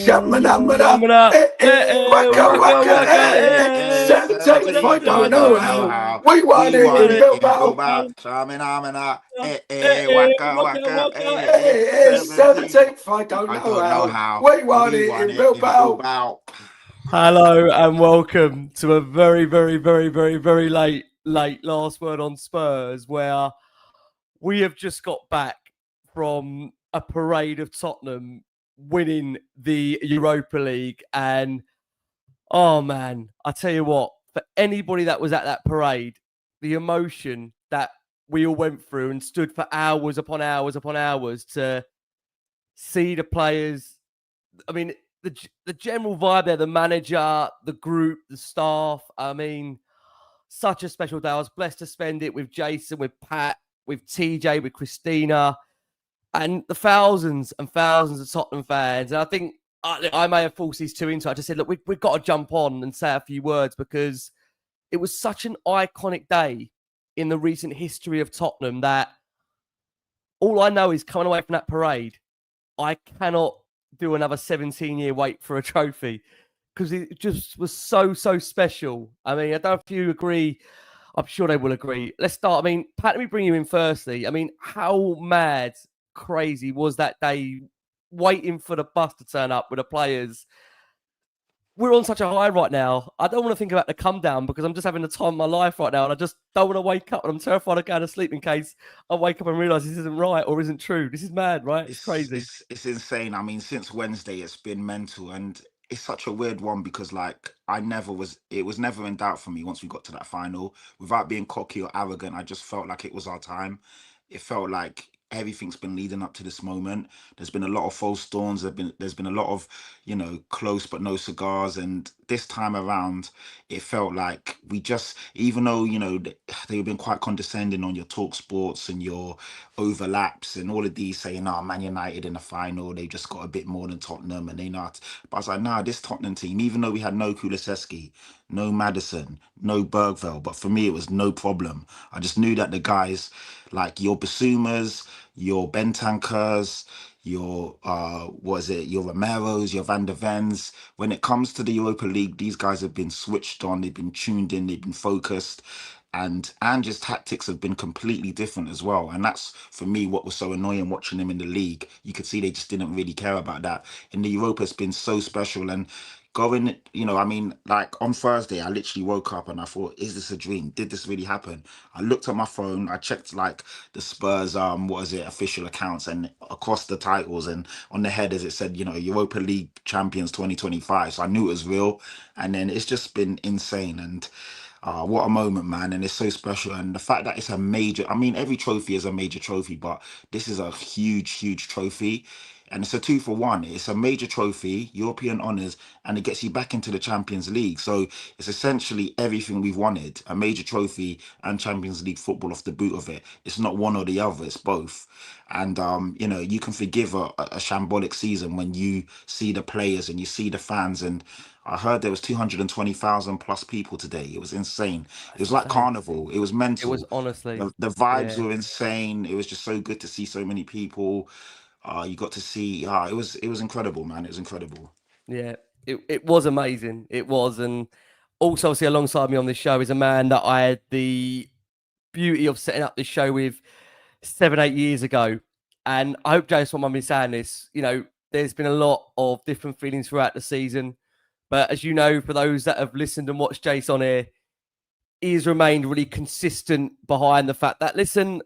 Shamana, waka waka, if I don't know how, we want it in Bilbao. Shamana, waka, 17th, I don't know how, we want it in Bilbao. Hello and welcome to a very late last word on Spurs, where we have just got back from a parade of Tottenham winning the Europa League. And oh man, I tell you what, for anybody that was at that parade, the emotion that we all went through and stood for hours upon hours to see the players. I mean, the general vibe there, the manager, the group, the staff. I mean, such a special day. I was blessed to spend it with Jason, with Pat, with TJ, with Christina, and the thousands and thousands of Tottenham fans. And I think I may have forced these two into it. I just said, look, we've got to jump on and say a few words, because it was such an iconic day in the recent history of Tottenham that all I know is coming away from that parade, I cannot do another 17-year wait for a trophy, because it just was so special. I mean, I don't know if you agree. I'm sure they will agree. Let's start. I mean, Pat, let me bring you in firstly. I mean, how mad, crazy was that day, waiting for the bus to turn up with the players? We're on such a high right now. I don't want to think about the come down, because I'm just having the time of my life right now, and I just don't want to wake up, and I'm terrified of going to sleep in case I wake up and realise this isn't right or isn't true. This is mad, right? It's crazy. It's insane. I mean, since Wednesday, it's been mental, and it's such a weird one because, like, it was never in doubt for me once we got to that final. Without being cocky or arrogant, I just felt like it was our time. It felt like everything's been leading up to this moment. There's been a lot of false dawns. There's been a lot of, close but no cigars. And this time around, it felt like we just, even though, they've been quite condescending on your talk sports and your overlaps and all of these saying, Man United in the final, they just got a bit more than Tottenham and they not. But I was like, this Tottenham team, even though we had no Kulusevski, no Maddison, no Bergveld, but for me, it was no problem. I just knew that the guys, like your Basumas, your Bentancurs, your your Romeros, your Van der Vens. When it comes to the Europa League, these guys have been switched on, they've been tuned in, they've been focused, and Ange's tactics have been completely different as well. And that's, for me, what was so annoying watching them in the league. You could see they just didn't really care about that. In the Europa, it's been so special. And going, like on Thursday, I literally woke up and I thought, is this a dream? Did this really happen? I looked at my phone, I checked like the Spurs, official accounts, and across the titles and on the headers, it said, Europa League champions 2025. So I knew it was real. And then it's just been insane. And what a moment, man. And it's so special. And the fact that it's a major, every trophy is a major trophy, but this is a huge trophy. And it's a 2-for-1. It's a major trophy, European honours, and it gets you back into the Champions League. So it's essentially everything we've wanted, a major trophy and Champions League football off the boot of it. It's not one or the other, it's both. And, you can forgive a shambolic season when you see the players and you see the fans. And I heard there was 220,000 plus people today. It was insane. It was like carnival. It was mental. It was, honestly. The vibes were insane. It was just so good to see so many people. You got to see, it was incredible, man. It was incredible. Yeah, it was amazing. It was. And also, obviously, alongside me on this show is a man that I had the beauty of setting up this show with 7-8 years ago. And I hope Jason won't mind me saying this. There's been a lot of different feelings throughout the season. But as you know, for those that have listened and watched Jason on here, he has remained really consistent behind the fact that, listen,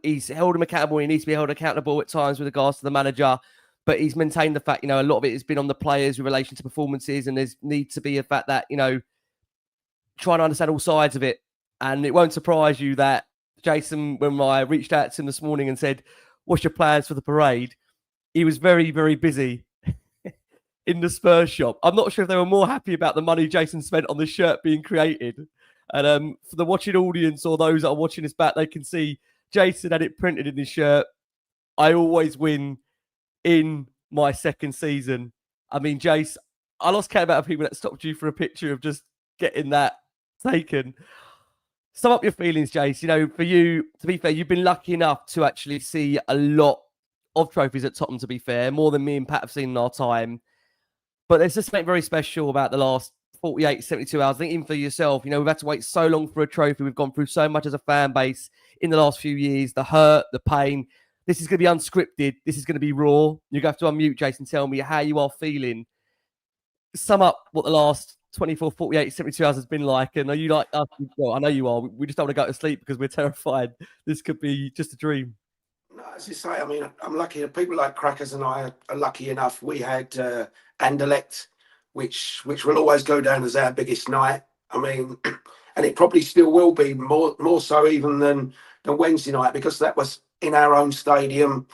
he's held him accountable. He needs to be held accountable at times with regards to the manager, but he's maintained the fact, a lot of it has been on the players with relation to performances, and there's need to be a fact that, trying to understand all sides of it. And it won't surprise you that Jason, when I reached out to him this morning and said, what's your plans for the parade? He was very busy in the Spurs shop. I'm not sure if they were more happy about the money Jason spent on the shirt being created. And for the watching audience or those that are watching this back, they can see Jason had it printed in his shirt. I always win in my second season. I mean, Jace, I lost count about people that stopped you for a picture of just getting that taken. Sum up your feelings, Jace. For you, to be fair, you've been lucky enough to actually see a lot of trophies at Tottenham, to be fair, more than me and Pat have seen in our time. But there's just something very special about the last 48, 72 hours. I think even for yourself, you know, we've had to wait so long for a trophy. We've gone through so much as a fan base in the last few years, the hurt, the pain. This is going to be unscripted. This is going to be raw. You're going to have to unmute, Jason, tell me how you are feeling. Sum up what the last 24, 48, 72 hours has been like. And are you like us? Well, I know you are. We just don't want to go to sleep because we're terrified. This could be just a dream. No, as you say, I mean, I'm lucky. People like Crackers and I are lucky enough. We had Anderlecht, which will always go down as our biggest night. I mean, and it probably still will be more so even than Wednesday night, because that was in our own stadium.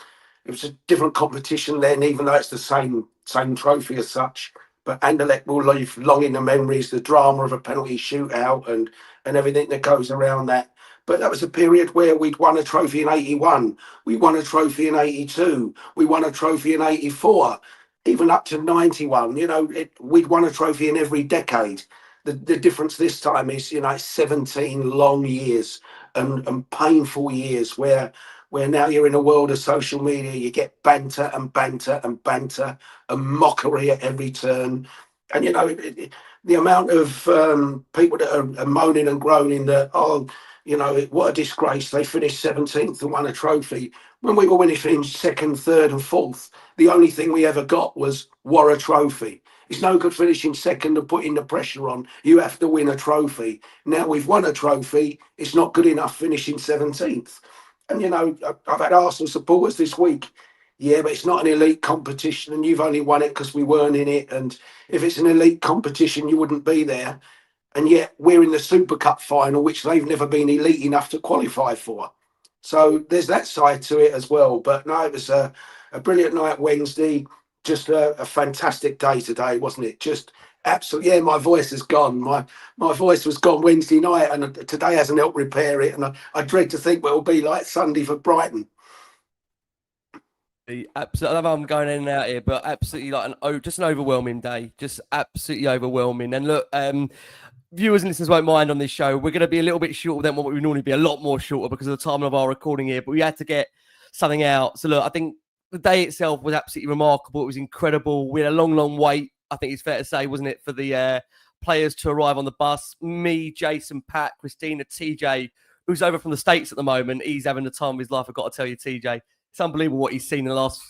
It was a different competition then, even though it's the same trophy as such. But Anderlecht will live long in the memories, the drama of a penalty shootout and everything that goes around that. But that was a period where we'd won a trophy in 81. We won a trophy in 82. We won a trophy in 84, even up to 91. You know, we'd won a trophy in every decade. The difference this time is, you know, 17 long years and painful years where now you're in a world of social media. You get banter and banter and banter and mockery at every turn. And, you know, the amount of people that are moaning and groaning that, oh, you know, what a disgrace. They finished 17th and won a trophy. When we were winning second, third and fourth, the only thing we ever got was a trophy. It's no good finishing second and putting the pressure on. You have to win a trophy. Now we've won a trophy. It's not good enough finishing 17th. And, you know, I've had Arsenal supporters this week. Yeah, but it's not an elite competition and you've only won it because we weren't in it. And if it's an elite competition, you wouldn't be there. And yet we're in the Super Cup final, which they've never been elite enough to qualify for. So there's that side to it as well. But no, it was a brilliant night Wednesday. Just a fantastic day today, wasn't it? Just absolutely. Yeah, my voice has gone. My voice was gone Wednesday night, and today hasn't helped repair it. And I dread to think what it'll be like Sunday for Brighton. Absolutely, I know I'm going in and out here, but absolutely like just an overwhelming day, just absolutely overwhelming. And look, viewers and listeners won't mind on this show. We're going to be a little bit shorter than what we would normally be, a lot more shorter because of the time of our recording here. But we had to get something out. So look, I think the day itself was absolutely remarkable. It was incredible. We had a long, long wait. I think it's fair to say, wasn't it, for the players to arrive on the bus? Me, Jason, Pat, Christina, TJ, who's over from the States at the moment. He's having the time of his life. I've got to tell you, TJ. It's unbelievable what he's seen in the last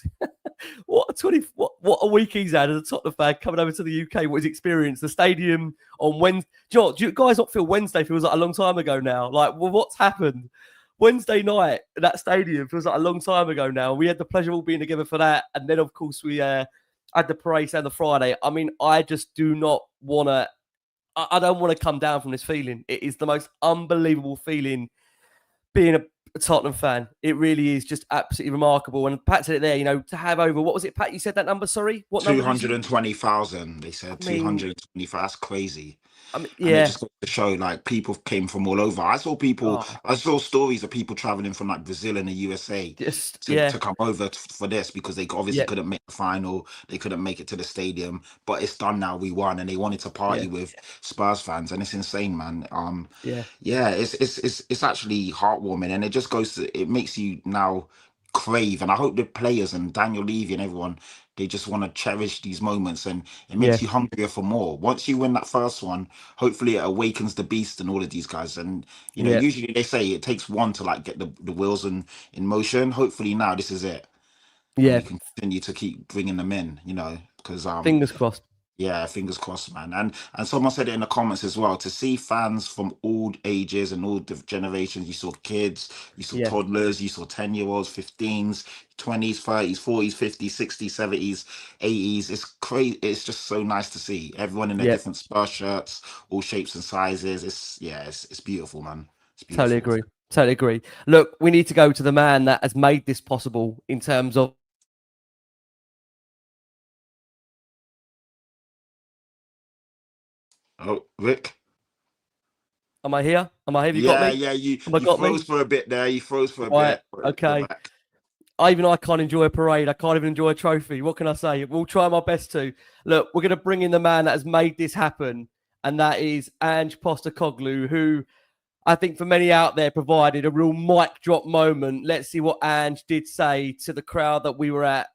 what a week he's had as a Tottenham fan coming over to the UK. What his experience, the stadium on Wednesday. Do you guys not feel Wednesday feels like a long time ago now? Like, well, what's happened? Wednesday night at that stadium feels like a long time ago now. We had the pleasure of all being together for that, and then of course we had the parade on the Friday. I mean, I just do not want to. I don't want to come down from this feeling. It is the most unbelievable feeling being a Tottenham fan. It really is just absolutely remarkable. And Pat said it there, you know, to have over, what was it, Pat? You said that number, sorry? What number? 220,000, they said. 220,000. That's crazy. I mean, and yeah. it just goes to show, like, people came from all over. I saw stories of people traveling from like Brazil and the USA to come over for this because they obviously couldn't make the final, they couldn't make it to the stadium, but it's done now. We won, and they wanted to party with Spurs fans, and it's insane, man. It's actually heartwarming, and it just goes to, it makes you now crave, and I hope the players and Daniel Levy and everyone, they just want to cherish these moments, and it makes you hungrier for more. Once you win that first one, hopefully it awakens the beast in all of these guys. And you know, usually they say it takes one to like get the wheels in motion. Hopefully now this is it. Yeah, and you can continue to keep bringing them in, you know, because fingers crossed. Yeah, fingers crossed, man. And someone said it in the comments as well, to see fans from all ages and all the generations. You saw kids, you saw toddlers, you saw 10-year-olds, 15s, 20s, 30s, 40s, 50s, 60s, 70s, 80s. It's crazy. It's just so nice to see everyone in their different Spurs shirts, all shapes and sizes. It's beautiful, man. It's beautiful. Totally agree. Look, we need to go to the man that has made this possible in terms of Rick? Am I here? Have you got me? Yeah, you froze for a bit there. You froze for a bit. Okay. I can't enjoy a parade. I can't even enjoy a trophy. What can I say? We'll try my best to. Look, we're going to bring in the man that has made this happen, and that is Ange Postecoglou, who I think for many out there provided a real mic drop moment. Let's see what Ange did say to the crowd that we were at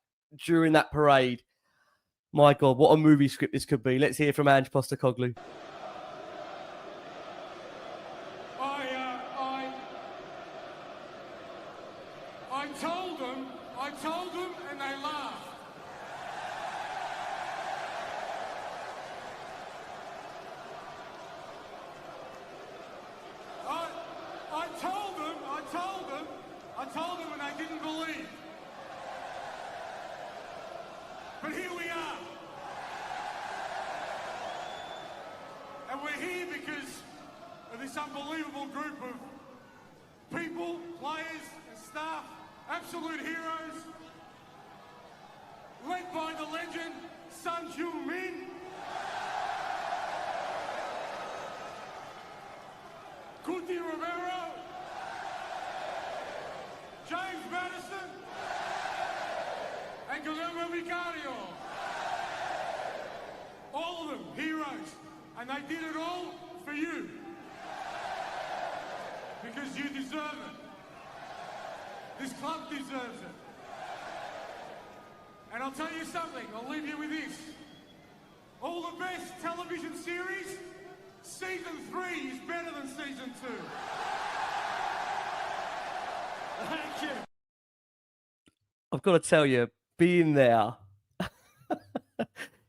during that parade. My God, what a movie script this could be. Let's hear from Ange Postecoglou. I told them and they laughed. I told them and they didn't believe. But here we are. And we're here because of this unbelievable group of people, players and staff, absolute heroes, led by the legend, son Heung-min. Cristian Romero, James Maddison, and McGovern. All of them heroes, and they did it all for you. Because you deserve it. This club deserves it. And I'll tell you something, I'll leave you with this. All the best television series, season 3 is better than season 2. Thank you. I've got to tell you, being there,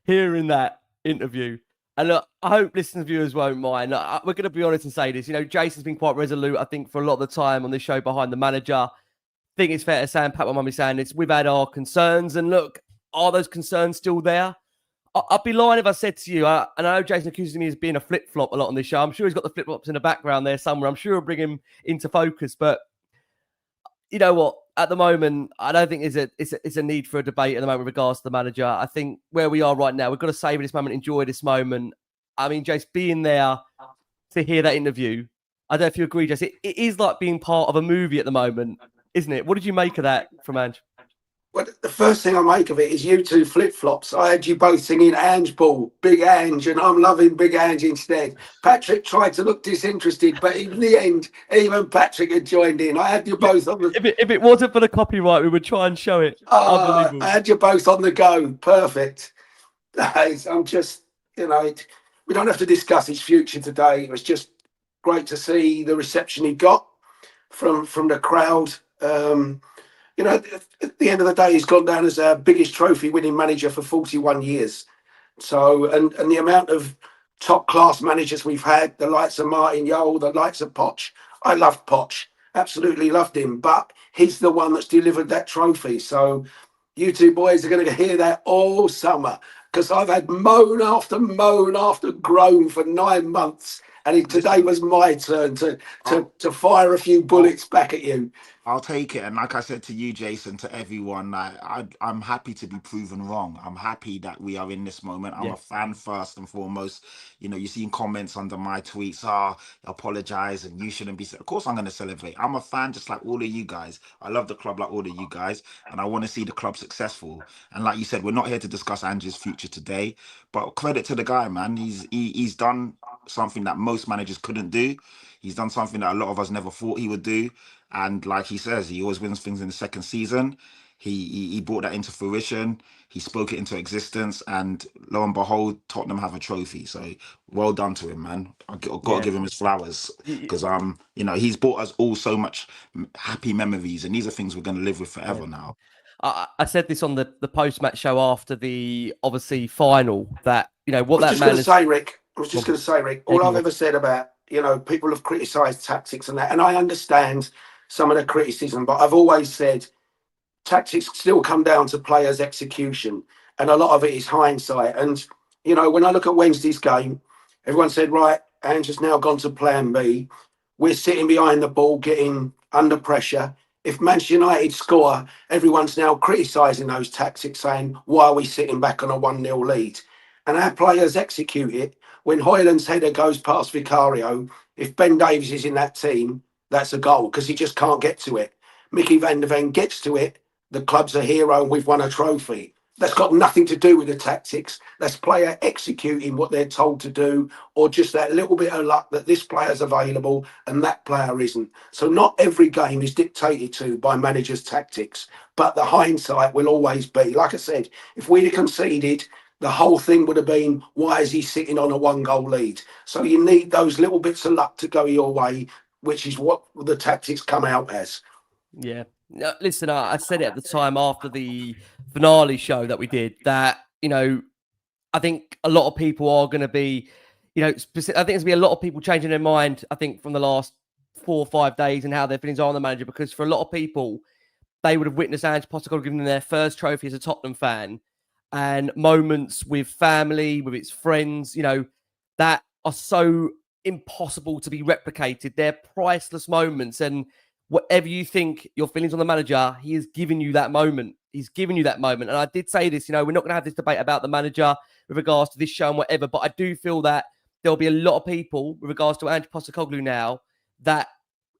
hearing that interview, and look, I hope listeners and viewers won't mind. Look, we're going to be honest and say this. You know, Jason's been quite resolute, I think, for a lot of the time on this show behind the manager. I think it's fair to say, and Pat, my mum is saying this, we've had our concerns, and look, are those concerns still there? I'd be lying if I said to you, and I know Jason accuses me of being a flip-flop a lot on this show. I'm sure he's got the flip-flops in the background there somewhere. I'm sure he'll bring him into focus, but you know what? At the moment, I don't think it's a need for a debate at the moment with regards to the manager. I think where we are right now, we've got to savor this moment, enjoy this moment. I mean, Jace, being there to hear that interview, I don't know if you agree, Jace. It is like being part of a movie at the moment, isn't it? What did you make of that from Ange? Well, the first thing I make of it is you two flip-flops. I had you both singing Ange Ball, Big Ange, and I'm loving Big Ange instead. Patrick tried to look disinterested, but in the end, even Patrick had joined in. I had you both on the... If it wasn't for the copyright, we would try and show it. I had you both on the go. Perfect. I'm just, you know, we don't have to discuss his future today. It was just great to see the reception he got from the crowd. You know, at the end of the day, he's gone down as our biggest trophy-winning manager for 41 years. So, and the amount of top-class managers we've had, the likes of Martin Jol, the likes of Poch. I loved Poch, absolutely loved him, but he's the one that's delivered that trophy. So you two boys are going to hear that all summer, because I've had moan after groan for 9 months. And today was my turn to fire a few bullets back at you. I'll take it. And like I said to you, Jason, to everyone, I'm happy to be proven wrong. I'm happy that we are in this moment. I'm a fan first and foremost. You know, you've seen comments under my tweets, apologize and you shouldn't be. Of course, I'm going to celebrate. I'm a fan just like all of you guys. I love the club like all of you guys. And I want to see the club successful. And like you said, we're not here to discuss Ange's future today. But credit to the guy, man. He's done something that most managers couldn't do. He's done something that a lot of us never thought he would do. And like he says, he always wins things in the second season. He brought that into fruition. He spoke it into existence. And lo and behold, Tottenham have a trophy. So well done to him, man. I've got to give him his flowers. Because, you know, he's brought us all so much happy memories. And these are things we're going to live with forever now. I said this on the post-match show after the, obviously, final, that, you know, what that man... I was just going to say, Rick, all I've ever said about, you know, people have criticised tactics and that, and I understand some of the criticism, but I've always said tactics still come down to players' execution, and a lot of it is hindsight. And, you know, when I look at Wednesday's game, everyone said, right, Ange has now gone to plan B. We're sitting behind the ball, getting under pressure. If Manchester United score, everyone's now criticising those tactics, saying, why are we sitting back on a 1-0 lead? And our players execute it. When Højlund's header goes past Vicario, if Ben Davies is in that team, that's a goal because he just can't get to it. Mickey van der Ven gets to it, the club's a hero and we've won a trophy. That's got nothing to do with the tactics. That's player executing what they're told to do, or just that little bit of luck that this player's available and that player isn't. So not every game is dictated to by managers' tactics, but the hindsight will always be. Like I said, if we'd have conceded the whole thing would have been, why is he sitting on a 1-goal lead? So you need those little bits of luck to go your way, which is what the tactics come out as. Yeah. No, listen, I said it at the time after the finale show that we did that, I think a lot of people are going to be, I think there's going to be a lot of people changing their mind, I think, from the last 4 or 5 days and how their feelings are on the manager, because for a lot of people, they would have witnessed Ange Postecoglou giving them their first trophy as a Tottenham fan, and moments with family, with its friends, that are so impossible to be replicated. They're priceless moments. And whatever you think your feelings on the manager, he has given you that moment. He's given you that moment. And I did say this, we're not going to have this debate about the manager with regards to this show and whatever, but I do feel that there'll be a lot of people with regards to Ange Postecoglou now that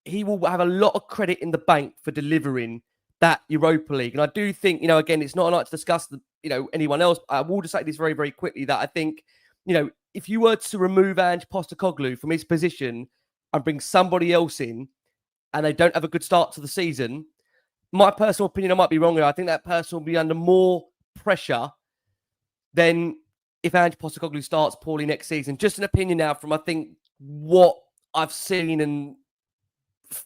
he will have a lot of credit in the bank for delivering that Europa League. And I do think, again, it's not a night to discuss, anyone else. I will just say this very, very quickly, that I think, if you were to remove Ange Postecoglou from his position and bring somebody else in and they don't have a good start to the season, my personal opinion, I might be wrong here, I think that person will be under more pressure than if Ange Postecoglou starts poorly next season. Just an opinion now from, I think, what I've seen and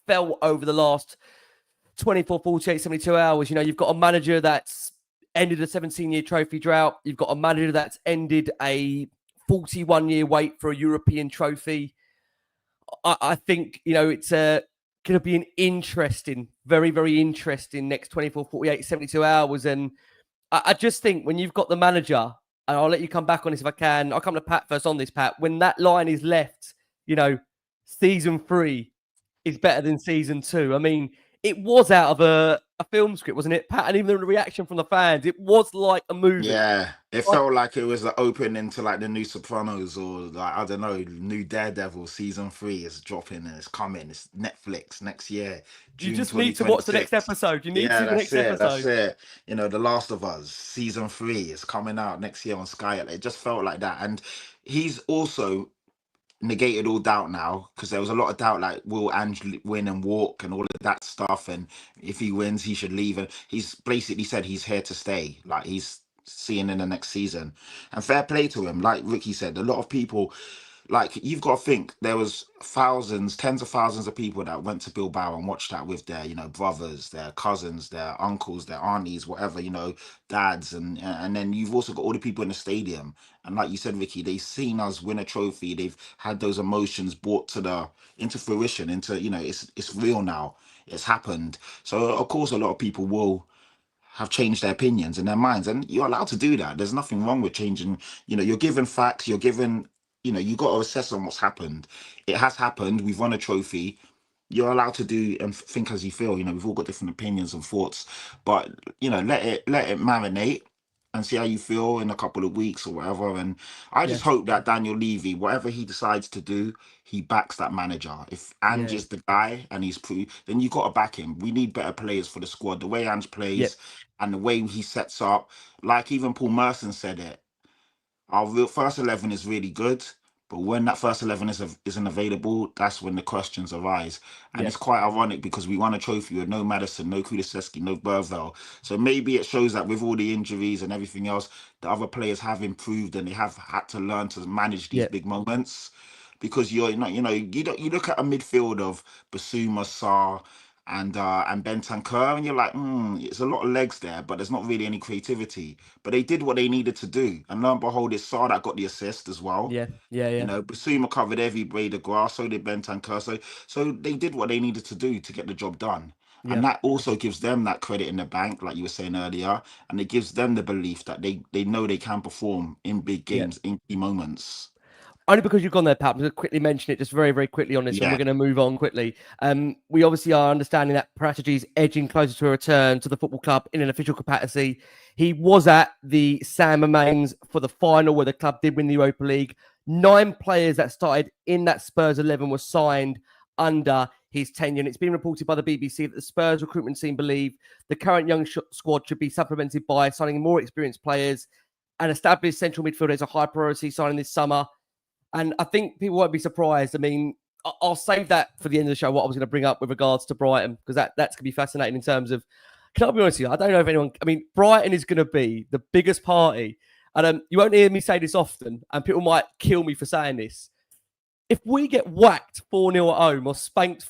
felt over the last 24, 48, 72 hours. You've got a manager that's ended a 17-year trophy drought. You've got a manager that's ended a 41-year wait for a European trophy. I think, it's going to be an interesting, very, very interesting next 24, 48, 72 hours. And I just think when you've got the manager, and I'll let you come back on this if I can. I'll come to Pat first on this, Pat. When that line is left, season 3 is better than season 2. I mean, it was out of a film script, wasn't it, Pat? And even the reaction from the fans, it was like a movie. Yeah, it felt like it was the opening to like the new Sopranos, or like, I don't know, new Daredevil season 3 is dropping and it's coming. It's Netflix next year. You just need to watch the next episode. You need to see the next episode. That's it. The Last of Us season 3 is coming out next year on Sky. It just felt like that. And he's also negated all doubt now, because there was a lot of doubt, like, will Ange win and walk and all of that stuff, and if he wins he should leave, and he's basically said he's here to stay, like he's seeing in the next season. And fair play to him. Like Ricky said, a lot of people, like, you've got to think there was thousands, tens of thousands of people that went to Bilbao and watched that with their, brothers, their cousins, their uncles, their aunties, whatever, dads, and then you've also got all the people in the stadium. And like you said, Ricky, they've seen us win a trophy. They've had those emotions brought into fruition, into, it's real now. It's happened. So of course a lot of people will have changed their opinions and their minds, and you're allowed to do that. There's nothing wrong with changing. You're given facts, you're given, you got to assess on what's happened. It has happened. We've won a trophy. You're allowed to do and think as you feel. We've all got different opinions and thoughts, but let it marinate and see how you feel in a couple of weeks or whatever. And I just hope that Daniel Levy, whatever he decides to do, he backs that manager. If Ange is the guy and he's then you've got to back him. We need better players for the squad. The way Ange plays and the way he sets up, like even Paul Merson said it, our real first 11 is really good, but when that first 11 isn't available, that's when the questions arise. And it's quite ironic because we won a trophy with no Maddison, no Kulusevski, no Burvell. So maybe it shows that with all the injuries and everything else, the other players have improved and they have had to learn to manage these big moments. Because you're not, you look at a midfield of Basuma, Sarr, and Bentancur, and you're like, it's a lot of legs there, but there's not really any creativity. But they did what they needed to do, and lo and behold, it's Sarr that got the assist as well. Basuma covered every blade of grass, so did Bentancur. So they did what they needed to do to get the job done. And that also gives them that credit in the bank, like you were saying earlier, and it gives them the belief that they know they can perform in big games, in key moments. Only because you've gone there, Pat, I'm going to quickly mention it just very, very quickly on this, and we're going to move on quickly. We obviously are understanding that Paratigi's edging closer to a return to the football club in an official capacity. He was at the San Mamés for the final where the club did win the Europa League. 9 players that started in that Spurs 11 were signed under his tenure. And it's been reported by the BBC that the Spurs recruitment team believe the current young squad should be supplemented by signing more experienced players, and established central midfielder is a high priority signing this summer. And I think people won't be surprised. I mean, I'll save that for the end of the show, what I was going to bring up with regards to Brighton, because that's going to be fascinating in terms of, can I be honest with you? I don't know if anyone, I mean, Brighton is going to be the biggest party and you won't hear me say this often, and people might kill me for saying this. If we get whacked 4-0 at home or spanked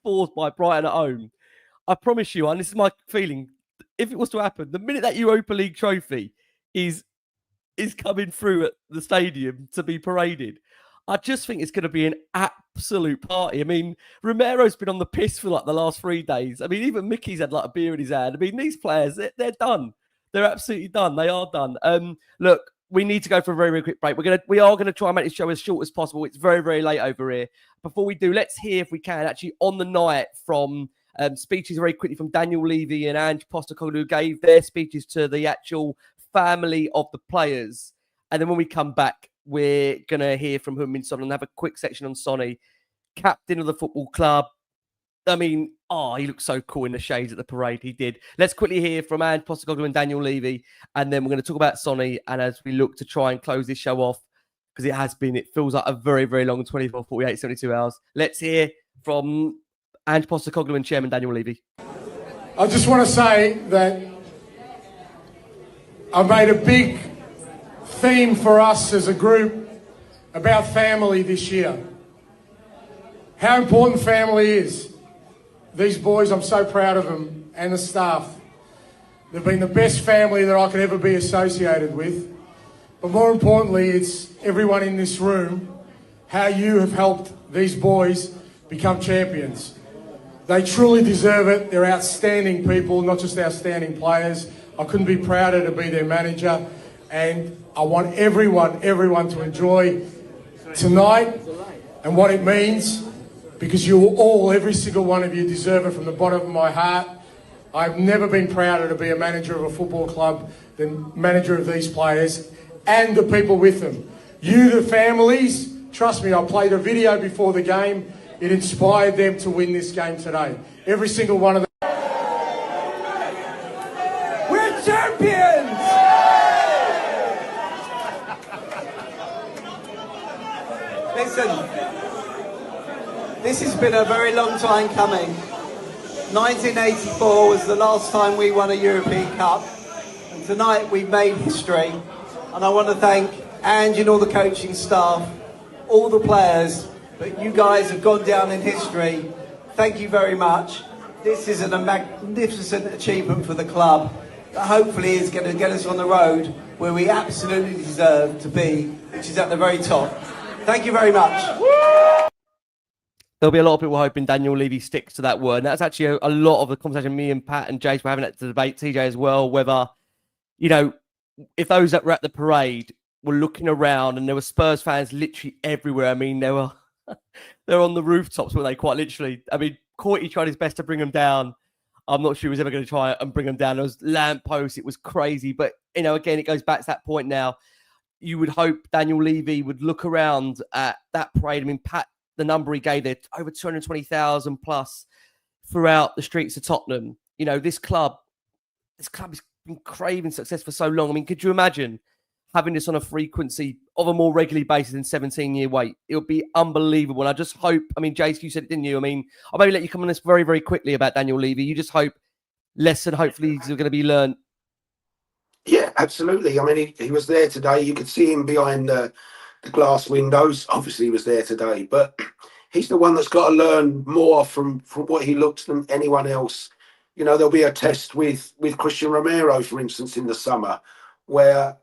4 by Brighton at home, I promise you, and this is my feeling, if it was to happen, the minute that Europa League trophy is coming through at the stadium to be paraded, I just think it's going to be an absolute party. I mean, Romero's been on the piss for like the last 3 days. I mean, even Mickey's had like a beer in his hand. I mean, these players, they're done. They're absolutely done. They are done. Look, we need to go for a very, very quick break. We are gonna try and make this show as short as possible. It's very, very late over here. Before we do, let's hear, if we can, actually on the night from speeches very quickly from Daniel Levy and Ange Postecoglou, who gave their speeches to the actual family of the players. And then when we come back, we're going to hear from Heung-min and have a quick section on Sonny, captain of the football club. I mean, he looked so cool in the shades at the parade. He did. Let's quickly hear from Ange Postecoglou and Daniel Levy, and then we're going to talk about Sonny. And as we look to try and close this show off, because it feels like a very, very long 24, 48, 72 hours. Let's hear from Ange Postecoglou and Chairman Daniel Levy. I just want to say that I made a big theme for us as a group about family this year. How important family is. These boys, I'm so proud of them and the staff. They've been the best family that I could ever be associated with. But more importantly, it's everyone in this room, how you have helped these boys become champions. They truly deserve it. They're outstanding people, not just outstanding players. I couldn't be prouder to be their manager. And I want everyone to enjoy tonight and what it means, because you all, every single one of you, deserve it from the bottom of my heart. I've never been prouder to be a manager of a football club than manager of these players and the people with them. You, the families, trust me, I played a video before the game. It inspired them to win this game today. Every single one of them. We're champions! Listen, this has been a very long time coming. 1984 was the last time we won a European Cup, and tonight we made history. And I want to thank Ange and all the coaching staff, all the players, but you guys have gone down in history. Thank you very much. This is a magnificent achievement for the club that hopefully is going to get us on the road where we absolutely deserve to be, which is at the very top. Thank you very much. There'll be a lot of people hoping Daniel Levy sticks to that word. And that's actually a lot of the conversation me and Pat and Jace were having at the debate, TJ as well, whether, if those that were at the parade were looking around and there were Spurs fans literally everywhere. I mean, they were on the rooftops, were they, quite literally? I mean, Courtney tried his best to bring them down. I'm not sure he was ever going to try and bring them down. There was lampposts. It was crazy. But, again, it goes back to that point now. You would hope Daniel Levy would look around at that parade. I mean, Pat, the number he gave there, over 220,000 plus throughout the streets of Tottenham. This club has been craving success for so long. I mean, could you imagine having this on a frequency of a more regular basis in 17-year wait? It would be unbelievable. And I just hope, Jace, you said it, didn't you? I'll maybe let you come on this very, very quickly about Daniel Levy. You just hope lesson hopefully is going to be learned. Yeah, absolutely. He was there today. You could see him behind the glass windows. Obviously, he was there today, but he's the one that's got to learn more from what he looks than anyone else. There'll be a test with Cristian Romero, for instance, in the summer, where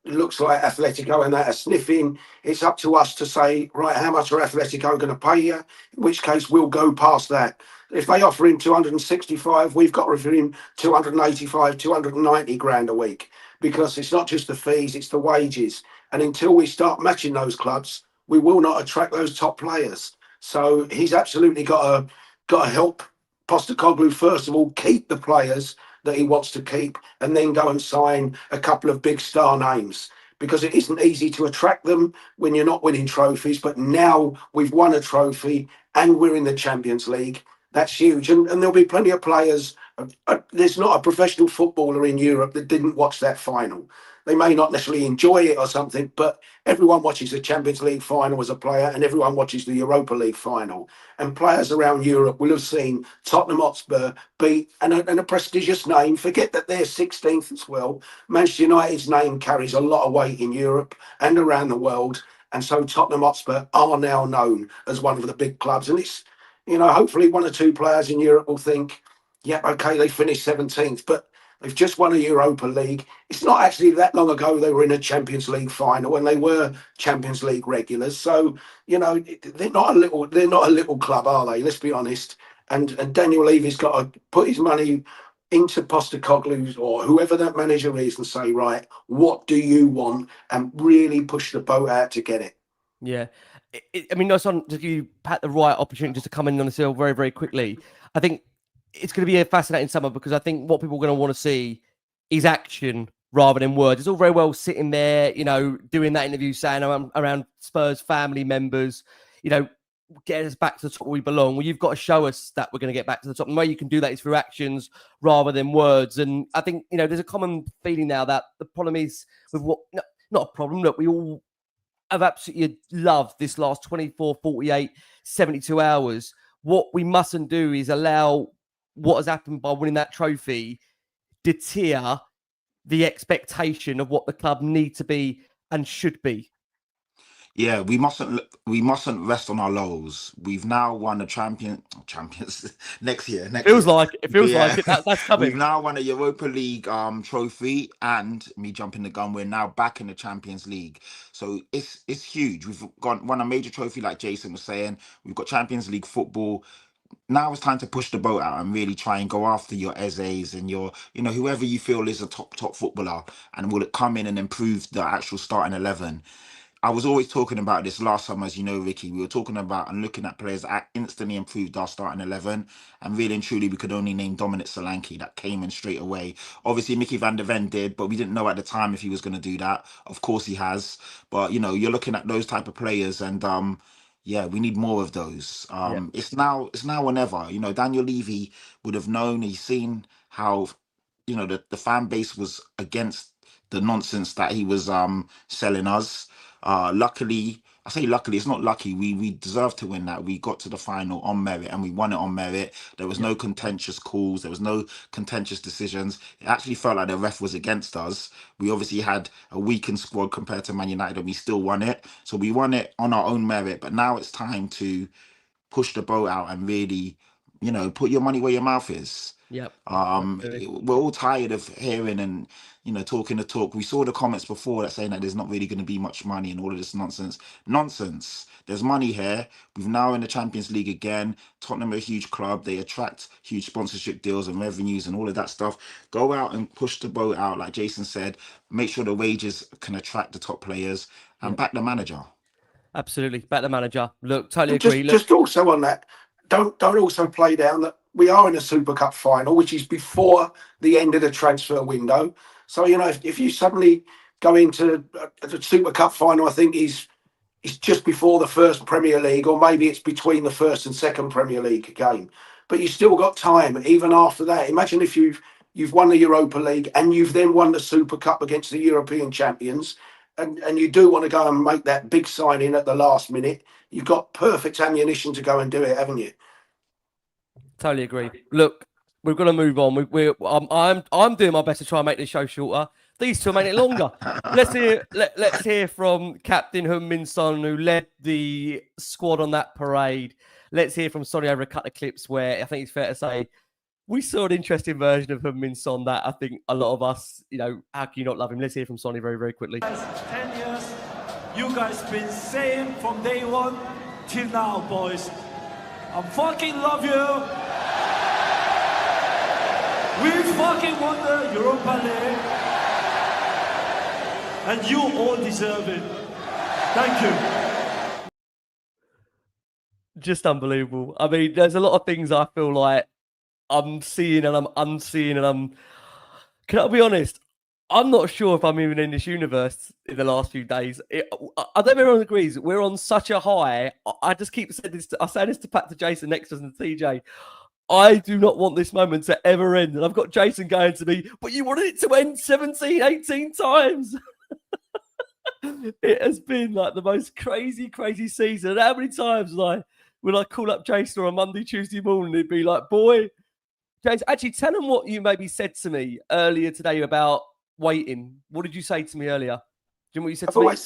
it looks like Atletico and that are sniffing. It's up to us to say, right, how much are Atletico going to pay you? In which case, we'll go past that. If they offer him 265, we've got to offer him 285, 290 grand a week, because it's not just the fees, it's the wages. And until we start matching those clubs, we will not attract those top players. So he's absolutely got to help Postecoglou, first of all, keep the players that he wants to keep, and then go and sign a couple of big star names, because it isn't easy to attract them when you're not winning trophies. But now we've won a trophy and we're in the Champions League. That's huge. And there'll be plenty of players. There's not a professional footballer in Europe that didn't watch that final. they may not necessarily enjoy it or something, but everyone watches the Champions League final as a player, and everyone watches the Europa League final. And players around Europe will have seen Tottenham Hotspur beat and a prestigious name. Forget that they're 16th as well. Manchester United's name carries a lot of weight in Europe and around the world. And so Tottenham Hotspur are now known as one of the big clubs. And it's, hopefully one or two players in Europe will think, yeah, okay, they finished 17th, but they've just won a Europa League. It's not actually that long ago they were in a Champions League final and they were Champions League regulars. So, they're not a little club, are they? Let's be honest. And Daniel Levy's got to put his money into Postecoglou or whoever that manager is and say, right, what do you want? And really push the boat out to get it. Yeah. I mean, to give you Pat the right opportunity just to come in on this hill very, very quickly. I think it's going to be a fascinating summer because I think what people are going to want to see is action rather than words. It's all very well sitting there, doing that interview saying around Spurs family members, get us back to the top where we belong. Well, you've got to show us that we're going to get back to the top. And the way you can do that is through actions rather than words. And I think, there's a common feeling now that the problem is with not a problem, that we all have absolutely loved this last 24, 48, 72 hours. What we mustn't do is allow what has happened by winning that trophy deter the expectation of what the club need to be and should be. Yeah, we mustn't rest on our laurels. We've now won a champions next year. It feels like it. That's coming. We've now won a Europa League trophy, and me jumping the gun, we're now back in the Champions League. So it's huge. We've won a major trophy, like Jason was saying. We've got Champions League football. Now it's time to push the boat out and really try and go after your Ezes and your, whoever you feel is a top footballer, and will it come in and improve the actual starting 11. I was always talking about this last summer, as you know, Ricky. We were talking about and looking at players that instantly improved our starting 11. And really and truly, we could only name Dominic Solanke that came in straight away. Obviously, Mickey van der Ven did, but we didn't know at the time if he was going to do that. Of course he has. But, you're looking at those type of players and, yeah, we need more of those. It's now or never. Daniel Levy would have known. He's seen how, the fan base was against the nonsense that he was selling us. Luckily, it's not lucky. We deserved to win that. We got to the final on merit and we won it on merit. There was no contentious calls. There was no contentious decisions. It actually felt like the ref was against us. We obviously had a weakened squad compared to Man United and we still won it. So we won it on our own merit. But now it's time to push the boat out and really, put your money where your mouth is. Yep. We're all tired of hearing and talking the talk. We saw the comments before that saying that there's not really going to be much money and all of this nonsense. There's money here. We've now in the Champions League again. Tottenham are a huge club. They attract huge sponsorship deals and revenues and all of that stuff. Go out and push the boat out, like Jason said. Make sure the wages can attract the top players and back the manager. Absolutely, back the manager. Look, totally agree. Just also on that, don't also play down that we are in a Super Cup final, which is before the end of the transfer window. So, if you suddenly go into the Super Cup final, I think it's just before the first Premier League, or maybe it's between the first and second Premier League game. But you've still got time, even after that. Imagine if you've won the Europa League and you've then won the Super Cup against the European champions, and you do want to go and make that big signing at the last minute. You've got perfect ammunition to go and do it, haven't you? Totally agree. Look, we've got to move on. I'm doing my best to try and make this show shorter. These two are making it longer. Let's hear from Captain Heung-min Son, who led the squad on that parade. Let's hear from Sonny over a couple of clips where I think it's fair to say we saw an interesting version of Heung-min Son that I think a lot of us, how can you not love him? Let's hear from Sonny very, very quickly. 10 years, you guys been same from day one till now, boys. I fucking love you. We fucking won the Europa League. And you all deserve it. Thank you. Just unbelievable. I mean, there's a lot of things I feel like I'm seeing and I'm unseeing and can I be honest? I'm not sure if I'm even in this universe in the last few days. I don't know if everyone agrees. We're on such a high. I just keep saying this. I say this to Pat, to Jason, next to us, and TJ. I do not want this moment to ever end. And I've got Jason going to me, but you wanted it to end 17, 18 times. It has been like the most crazy season. And how many times when I call up Jason on a Monday, Tuesday morning, it'd be like, boy, James, actually tell them what you maybe said to me earlier today about waiting. What did you say to me earlier? Do you know what you said to me?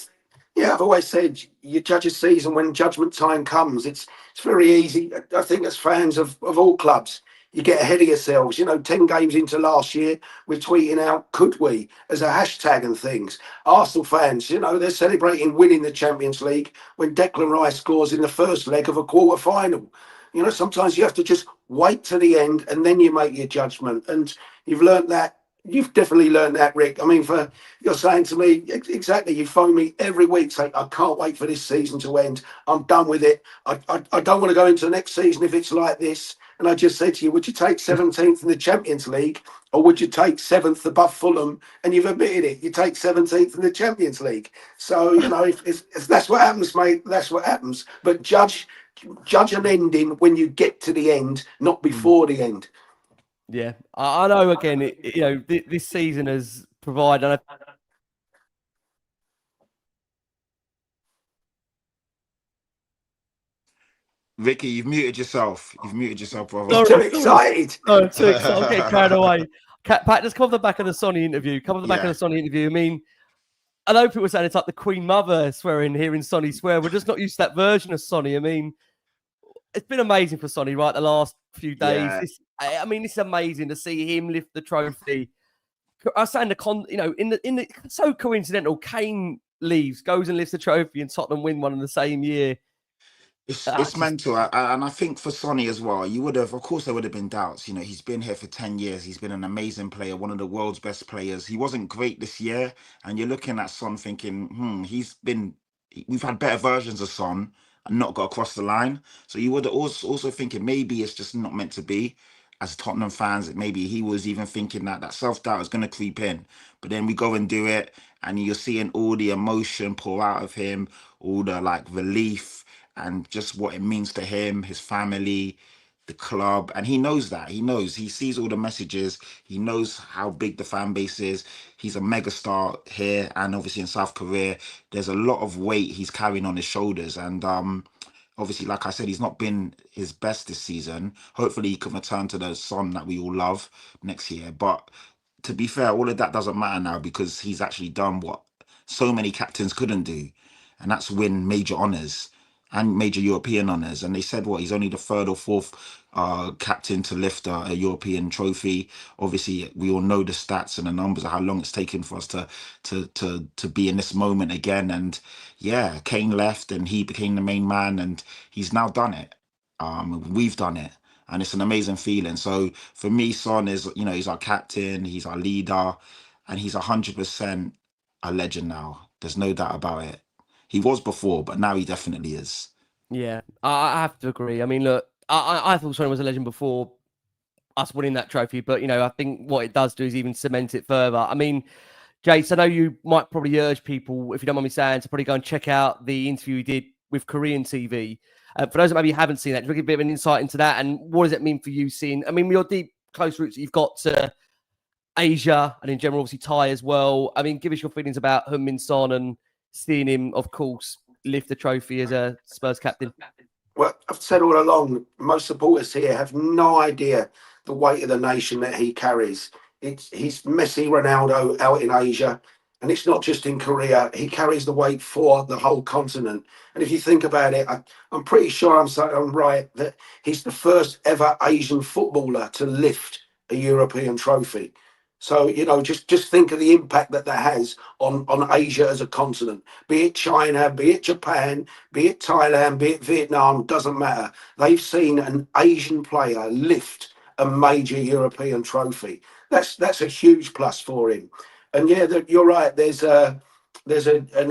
I've always said you judge a season when judgment time comes. It's very easy. I think as fans of all clubs, you get ahead of yourselves. 10 games into last year, we're tweeting out, could we, as a hashtag and things. Arsenal fans, they're celebrating winning the Champions League when Declan Rice scores in the first leg of a quarter final. Sometimes you have to just wait to the end and then you make your judgment. And you've learned that. You've definitely learned that, Rick. I mean, you're saying to me, exactly, you phone me every week saying, I can't wait for this season to end. I'm done with it. I don't want to go into the next season if it's like this. And I just said to you, would you take 17th in the Champions League or would you take 7th above Fulham? And you've admitted it. You take 17th in the Champions League. So, if that's what happens, mate, that's what happens. But judge an ending when you get to the end, not before the end. Yeah, I know. Again, this season has provided. Vicky, you've muted yourself. Brother. I'm too excited. Oh, I'm too excited. I'm getting carried away. Pat, just come off the back of the Sonny interview. I mean, I know people saying it's like the Queen Mother swearing, hearing Sonny swear. We're just not used to that version of Sonny. I mean, it's been amazing for Sonny, right? The last few days. Yeah. It's amazing to see him lift the trophy. I was saying it's so coincidental. Kane leaves, goes and lifts the trophy, and Tottenham win one in the same year. It's mental, and I think for Sonny as well, of course there would have been doubts. He's been here for 10 years. He's been an amazing player, one of the world's best players. He wasn't great this year, and you're looking at Son thinking, we've had better versions of Son and not got across the line. So you would also thinking maybe it's just not meant to be. As Tottenham fans, maybe he was even thinking that self-doubt is going to creep in. But then we go and do it, and you're seeing all the emotion pour out of him, all the relief, and just what it means to him, his family, the club. And he knows that. He sees all the messages. He knows how big the fan base is. He's a megastar here and obviously in South Korea. There's a lot of weight he's carrying on his shoulders. And obviously, like I said, he's not been his best this season. Hopefully he can return to the Son that we all love next year. But to be fair, all of that doesn't matter now because he's actually done what so many captains couldn't do. And that's win major honours and major European honours. And they said, he's only the third or fourth captain to lift a European trophy. Obviously, we all know the stats and the numbers of how long it's taken for us to be in this moment again. And yeah, Kane left and he became the main man and he's now done it. We've done it. And it's an amazing feeling. So for me, Son is, he's our captain, he's our leader, and he's 100% a legend now. There's no doubt about it. He was before, but now he definitely is. Yeah, I have to agree. I mean, look, I thought Sonny was a legend before us winning that trophy, but, I think what it does do is even cement it further. I mean, Jace, I know you might probably urge people, if you don't mind me saying, to probably go and check out the interview we did with Korean TV. For those that maybe haven't seen that, just give a bit of an insight into that and what does it mean for you seeing, I mean, your deep, close roots that you've got to Asia and in general, obviously Thai as well. I mean, give us your feelings about Heung-min Son and seeing him, of course, lift the trophy as a Spurs captain. Well, I've said all along, most supporters here have no idea the weight of the nation that he carries. He's Messi, Ronaldo out in Asia, and it's not just in Korea. He carries the weight for the whole continent. And if you think about it, I'm pretty sure I'm right that he's the first ever Asian footballer to lift a European trophy. So, just think of the impact that has on Asia as a continent, be it China, be it Japan, be it Thailand, be it Vietnam, doesn't matter. They've seen an Asian player lift a major European trophy. That's a huge plus for him. And yeah, you're right. There's an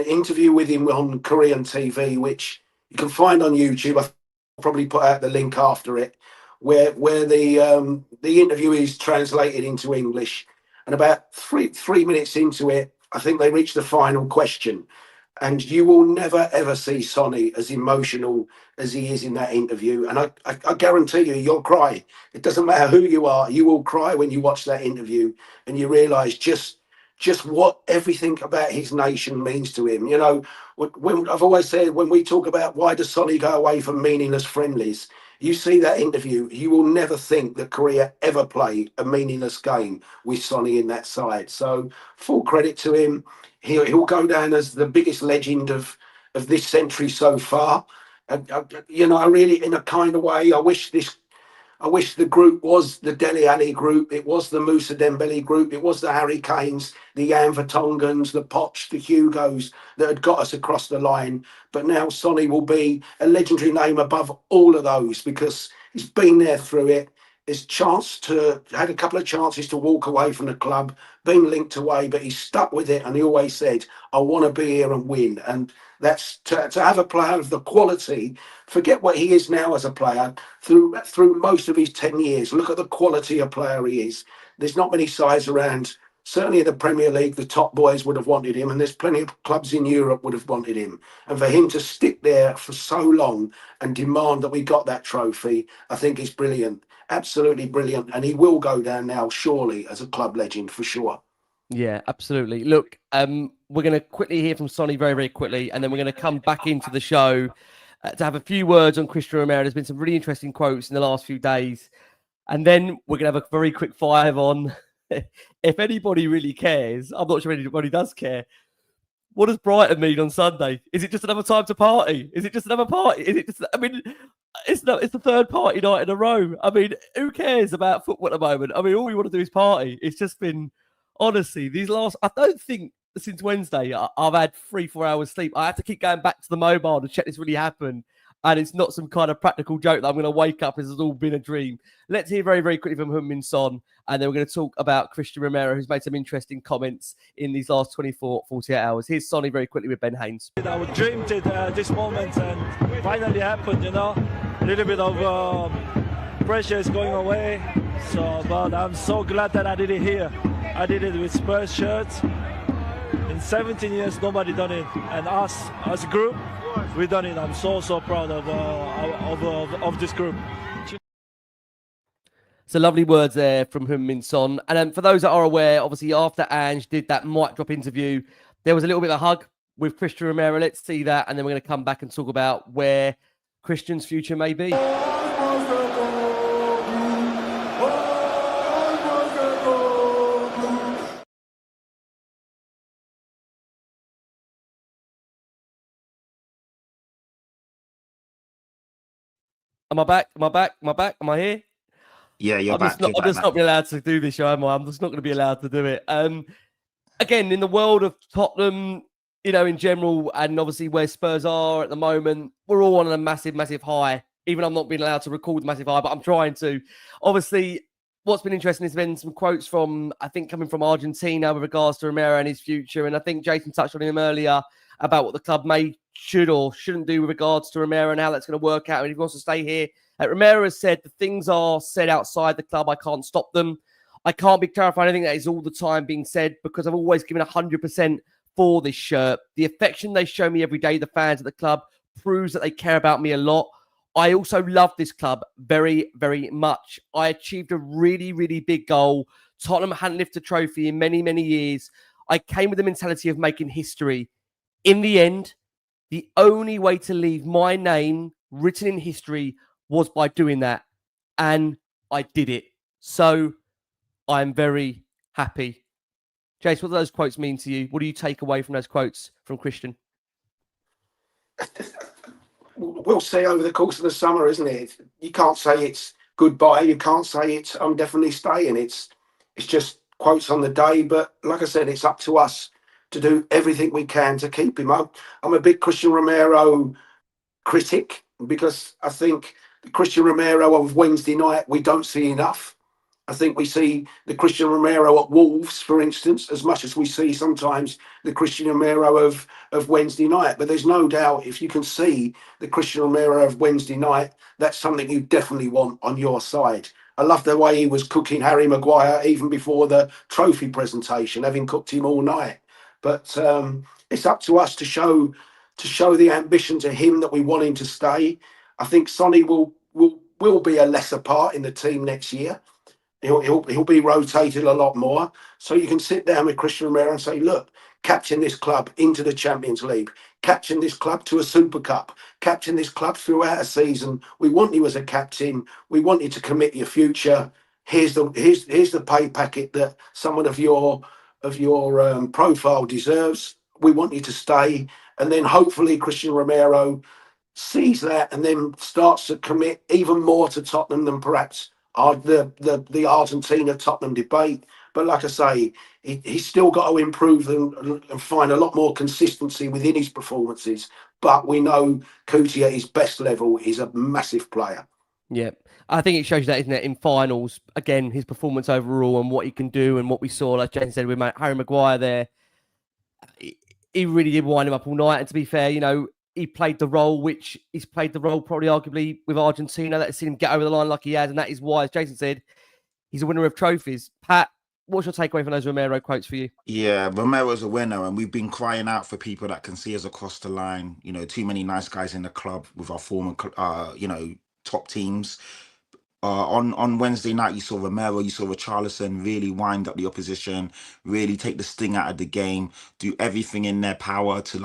interview with him on Korean TV, which you can find on YouTube. I'll probably put out the link after it, where the interview is translated into English. And about three minutes into it, I think they reached the final question. And you will never, ever see Sonny as emotional as he is in that interview. And I guarantee you, you'll cry. It doesn't matter who you are. You will cry when you watch that interview and you realise just what everything about his nation means to him. You know, when I've always said, when we talk about why does Sonny go away from meaningless friendlies, you see that interview, you will never think that Korea ever played a meaningless game with Sonny in that side. So full credit to him. He'll go down as the biggest legend of this century so far. You know, I really, in a kind of way, I wish the group was the Dele Alli group. It was the Moussa Dembele group. It was the Harry Kanes, the Jan Vertonghen's, the Poch, the Hugos that had got us across the line. But now Sonny will be a legendary name above all of those because he's been there through it. His had a couple of chances to walk away from the club, been linked away, but he's stuck with it. And he always said, I want to be here and win. And that's to have a player of the quality, forget what he is now as a player, through most of his 10 years. Look at the quality of player he is. There's not many sides around. Certainly in the Premier League, the top boys would have wanted him, and there's plenty of clubs in Europe would have wanted him. And for him to stick there for so long and demand that we got that trophy, I think is brilliant. Absolutely brilliant. And he will go down now, surely, as a club legend for sure. Yeah, absolutely. Look, we're going to quickly hear from Sonny very, very quickly, and then we're going to come back into the show to have a few words on Cristian Romero. There's been some really interesting quotes in the last few days. And then we're going to have a very quick five on if anybody really cares. I'm not sure anybody does care. What does Brighton mean on Sunday? Is it just another time to party? Is it just another party? Is it just, I mean, it's the third party night in a row. I mean, who cares about football at the moment? I mean, all we want to do is party. It's just been, honestly, I don't think since Wednesday I've had 3-4 hours sleep. I have to keep going back to the mobile to check this really happened. And it's not some kind of practical joke that I'm going to wake up as it's all been a dream. Let's hear very, very quickly from Heung-min Son. And then we're going to talk about Cristian Romero, who's made some interesting comments in these last 48 hours. Here's Sonny very quickly with Ben Haynes. I dreamed it this moment and finally happened, you know. A little bit of pressure is going away. But I'm so glad that I did it here. I did it with Spurs shirts. In 17 years, nobody done it. And us, as a group, we've done it. I'm so proud of this group. So lovely words there from Heung-min Son. And for those that are aware, obviously after Ange did that mic drop interview, there was a little bit of a hug with Cristian Romero. Let's see that. And then we're going to come back and talk about where Cristian's future may be. Am I back? Am I here? Yeah, you're I'm back. just not be allowed to do this show, am I? I'm just not going to be allowed to do it. Again, in the world of Tottenham, you know, in general, and obviously where Spurs are at the moment, we're all on a massive, massive high. Even I'm not being allowed to record massive high, but I'm trying to. Obviously, what's been interesting has been some quotes from, I think, coming from Argentina with regards to Romero and his future. And I think Jason touched on him earlier about what the club should or shouldn't do with regards to Romero and how that's going to work out. And if he wants to stay here, Romero has said the things are said outside the club. I can't stop them. I can't be clarifying anything that is all the time being said because I've always given 100% for this shirt. The affection they show me every day, the fans at the club, proves that they care about me a lot. I also love this club very, very much. I achieved a really, really big goal. Tottenham hadn't lifted a trophy in many, many years. I came with the mentality of making history. In the end, the only way to leave my name written in history was by doing that. And I did it. So I'm very happy. Jace, what do those quotes mean to you? What do you take away from those quotes from Cristian? We'll see over the course of the summer, isn't it? You can't say it's goodbye. You can't say it's I'm definitely staying. It's just quotes on the day. But like I said, it's up to us to do everything we can to keep him up. I'm a big Cristian Romero critic because I think the Cristian Romero of Wednesday night we don't see enough. I think we see the Cristian Romero at Wolves, for instance, as much as we see sometimes the Cristian Romero of Wednesday night. But there's no doubt if you can see the Cristian Romero of Wednesday night, that's something you definitely want on your side. I love the way he was cooking Harry Maguire even before the trophy presentation, having cooked him all night. But it's up to us to show the ambition to him that we want him to stay. I think Sonny will be a lesser part in the team next year. He'll be rotated a lot more. So you can sit down with Cristian Romero and say, look, captain this club into the Champions League, captain this club to a Super Cup, captain this club throughout a season. We want you as a captain. We want you to commit your future. Here's the pay packet that someone of your profile deserves. We want you to stay. And then hopefully Cristian Romero sees that and then starts to commit even more to Tottenham than perhaps the Argentina Tottenham debate. But like I say, he's still got to improve and find a lot more consistency within his performances. But we know Kuti at his best level is a massive player. Yeah, I think it shows that, isn't it, in finals, again, his performance overall and what he can do and what we saw, like Jason said, with Harry Maguire there, he really did wind him up all night. And to be fair, you know, he played the role, which he's played the role probably arguably with Argentina. Let's see him get over the line like he has. And that is why, as Jason said, he's a winner of trophies. Pat, what's your takeaway from those Romero quotes for you? Yeah, Romero's a winner, and we've been crying out for people that can see us across the line. You know, too many nice guys in the club with our former, top teams. On Wednesday night, you saw Romero, you saw Richarlison really wind up the opposition, really take the sting out of the game, do everything in their power to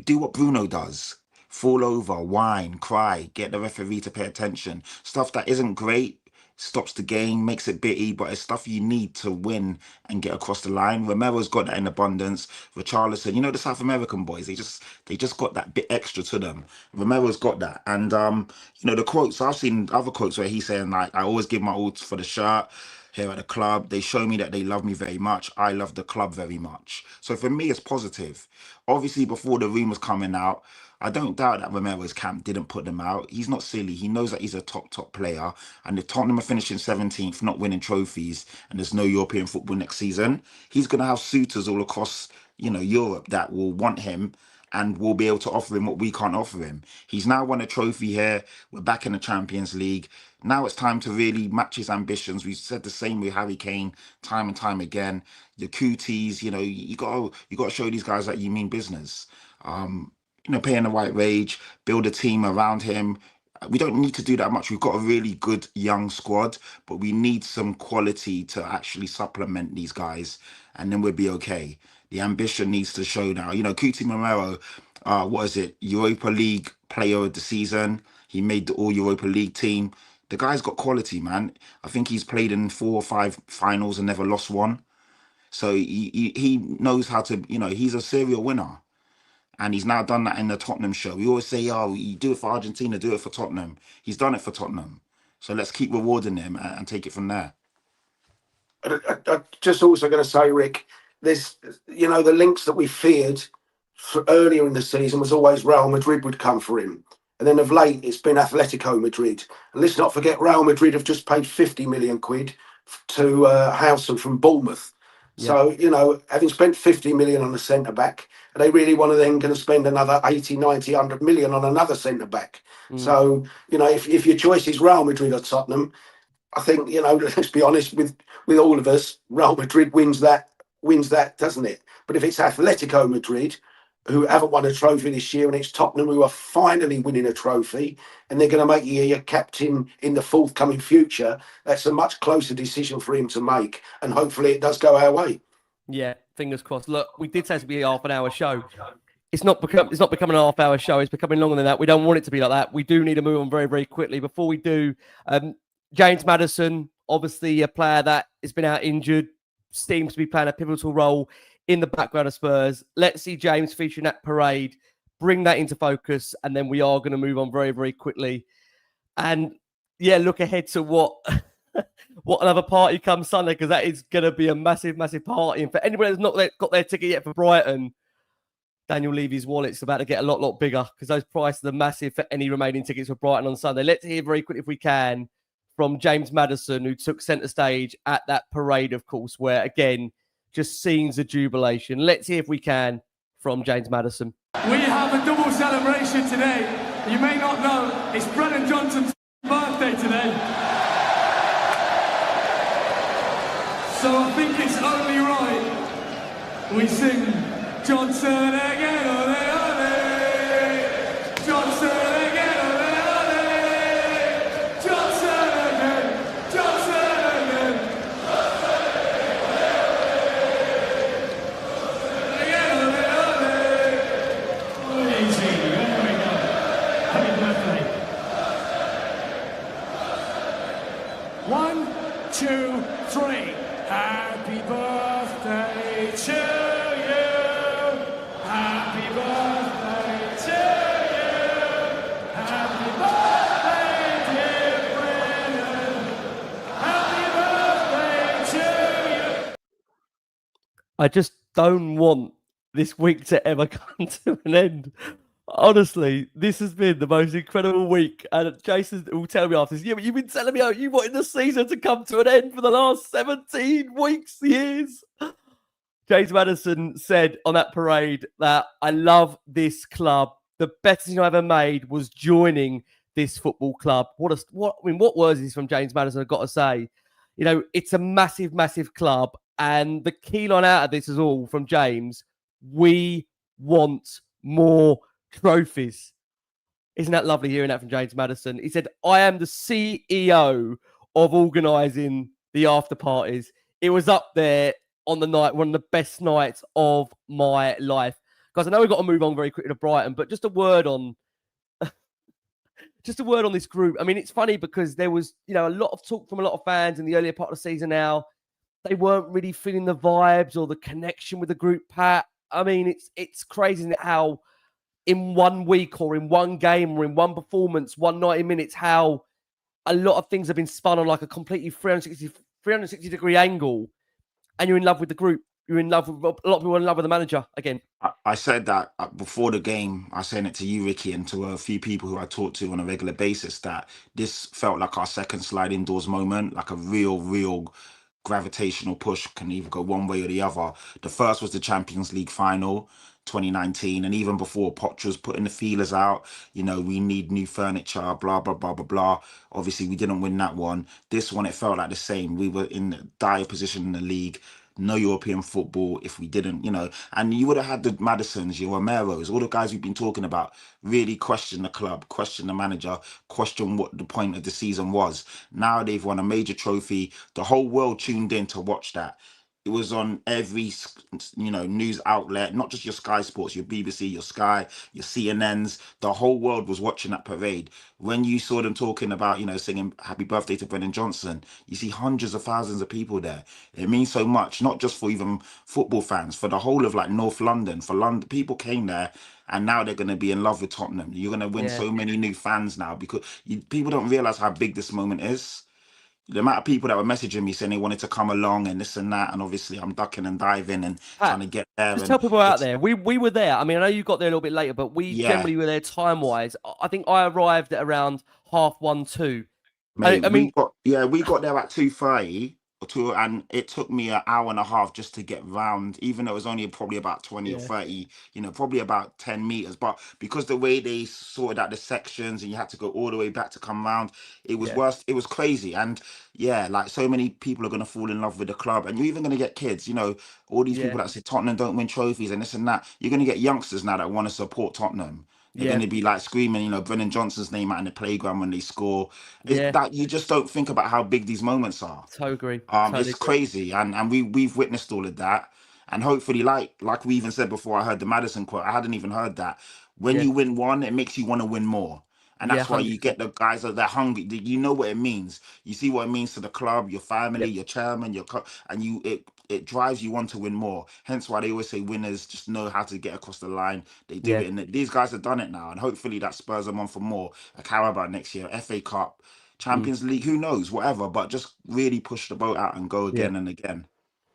do what Bruno does. Fall over, whine, cry, get the referee to pay attention. Stuff that isn't great, stops the game, makes it bitty, but it's stuff you need to win and get across the line. Romero's got that in abundance. Richarlison, the South American boys, they just got that bit extra to them. Romero's got that. And the quotes, I've seen other quotes where he's saying, like, I always give my all for the shirt here at the club. They show me that they love me very much. I love the club very much. So for me, it's positive. Obviously, before the rumours coming out, I don't doubt that Romero's camp didn't put them out. He's not silly. He knows that he's a top player. And if Tottenham are finishing 17th, not winning trophies, and there's no European football next season, he's going to have suitors all across, Europe that will want him and will be able to offer him what we can't offer him. He's now won a trophy here. We're back in the Champions League. Now it's time to really match his ambitions. We've said the same with Harry Kane time and time again. The Kutis, you got to show these guys that you mean business. Pay in the right wage, build a team around him. We don't need to do that much. We've got a really good young squad, but we need some quality to actually supplement these guys, and then we'll be okay. The ambition needs to show now. Kuti Romero, Europa League player of the season. He made the all Europa League team. The guy's got quality, man. I think he's played in 4 or 5 finals and never lost one. So he knows how to, he's a serial winner. And he's now done that in the Tottenham show. We always say, you do it for Argentina, do it for Tottenham. He's done it for Tottenham. So let's keep rewarding him and take it from there. I just also going to say, Rick, there's, the links that we feared for earlier in the season was always Real Madrid would come for him. And then of late, it's been Atletico Madrid. And let's not forget, Real Madrid have just paid 50 million quid to Howson from Bournemouth. Yeah. So, having spent 50 million on a centre-back, are they really want to then going to spend another 80, 90, 100 million on another centre-back? So, if your choice is Real Madrid or Tottenham, I think, let's be honest with all of us, Real Madrid wins that, doesn't it? But if it's Atletico Madrid, who haven't won a trophy this year, and it's Tottenham who are finally winning a trophy, and they're going to make you your captain in the forthcoming future, that's a much closer decision for him to make, and hopefully it does go our way. Yeah, fingers crossed. Look, we did say it would be a half an hour show. It's not becoming a half hour show. It's becoming longer than that. We don't want it to be like that. We do need to move on very, very quickly. Before we do, James Maddison, obviously a player that has been out injured, seems to be playing a pivotal role in the background of Spurs. Let's see James featuring that parade, bring that into focus, and then we are going to move on very, very quickly. And yeah, look ahead to what another party comes Sunday, because that is going to be a massive, massive party. And for anybody that's not got their ticket yet for Brighton, Daniel Levy's wallet's about to get a lot bigger, because those prices are massive for any remaining tickets for Brighton on Sunday. Let's hear very quickly, if we can, from James Maddison, who took centre stage at that parade, of course, where, again, just scenes of jubilation. Let's hear, if we can, from James Maddison. We have a double celebration today. You may not know, it's Brennan Johnson's birthday today. So I think it's only right we sing Johnson again, ole, ole. Johnson again, ole, ole. Johnson again, Johnson again. Again, ole, ole. Easy, there we go. Happy birthday. 1, 2, 3. Happy birthday to you. Happy birthday to you. Happy birthday, dear Brennan. Happy birthday to you. I just don't want this week to ever come to an end. Honestly, this has been the most incredible week. And Jason will tell me after this, yeah, but you've been telling me you wanted the season to come to an end for the last 17 weeks, years. James Maddison said on that parade that I love this club. The best decision I ever made was joining this football club. What words is from James Maddison? I've got to say, you know, it's a massive, massive club. And the key line out of this is all from James. We want more trophies. Isn't that lovely hearing that from James Maddison? He said, I am the CEO of organising the after parties. It was up there on the night, one of the best nights of my life. Guys, I know we've got to move on very quickly to Brighton, but just a word on this group. I mean, it's funny because there was, you know, a lot of talk from a lot of fans in the earlier part of the season now. They weren't really feeling the vibes or the connection with the group, Pat. I mean, it's crazy, isn't it, how in 1 week or in one game or in one performance, 190 minutes, how a lot of things have been spun on like a completely 360 degree angle, and you're in love with the group. You're in love with a lot of people are in love with the manager again. I said that before the game. I said it to you, Ricky, and to a few people who I talk to on a regular basis, that this felt like our second sliding doors moment, like a real gravitational push, can either go one way or the other. The first was the Champions League final 2019, and even before, Poch was putting the feelers out, you know, we need new furniture, blah blah blah blah blah. Obviously we didn't win that one. This one, it felt like the same. We were in a dire position in the league, no European football if we didn't, you know, and you would have had the Maddisons, your Romeros, all the guys we've been talking about really question the club, question the manager, question what the point of the season was. Now they've won a major trophy. The whole world tuned in to watch that. It was on every, you know, news outlet, not just your Sky Sports, your BBC, your Sky, your CNNs. The whole world was watching that parade. When you saw them talking about, you know, singing happy birthday to Brennan Johnson, you see hundreds of thousands of people there. It means so much, not just for even football fans, for the whole of like North London, for London. People came there, and now they're going to be in love with Tottenham. You're going to win so many new fans now, because people don't realise how big this moment is. The amount of people that were messaging me saying they wanted to come along and this and that, and obviously I'm ducking and diving and trying to get there. Just tell people out there, we were there. I mean, I know you got there a little bit later, but we generally were there time-wise. I think I arrived at around 1:30, 2. Mate, I mean, we got there at 2:30 or 2, and it took me an hour and a half just to get round, even though it was only probably about 20 or 30, you know, probably about 10 meters. But because the way they sorted out the sections and you had to go all the way back to come round, it was worse. It was crazy. And like so many people are going to fall in love with the club, and you're even going to get kids, you know, all these people that say Tottenham don't win trophies and this and that. You're going to get youngsters now that want to support Tottenham. They're going to be like screaming, you know, Brennan Johnson's name out in the playground when they score. That you just don't think about how big these moments are. Totally agree. It's crazy, and we've witnessed all of that, and hopefully, like we even said before, I heard the Maddison quote. I hadn't even heard that. When you win one, it makes you want to win more. And that's why you get the guys that are hungry. You know what it means. You see what it means to the club, your family, your chairman, and it drives you on to win more. Hence why they always say winners just know how to get across the line. They do it, and these guys have done it now. And hopefully that spurs them on for more. A Carabao next year, FA Cup, Champions League, who knows, whatever. But just really push the boat out and go again and again.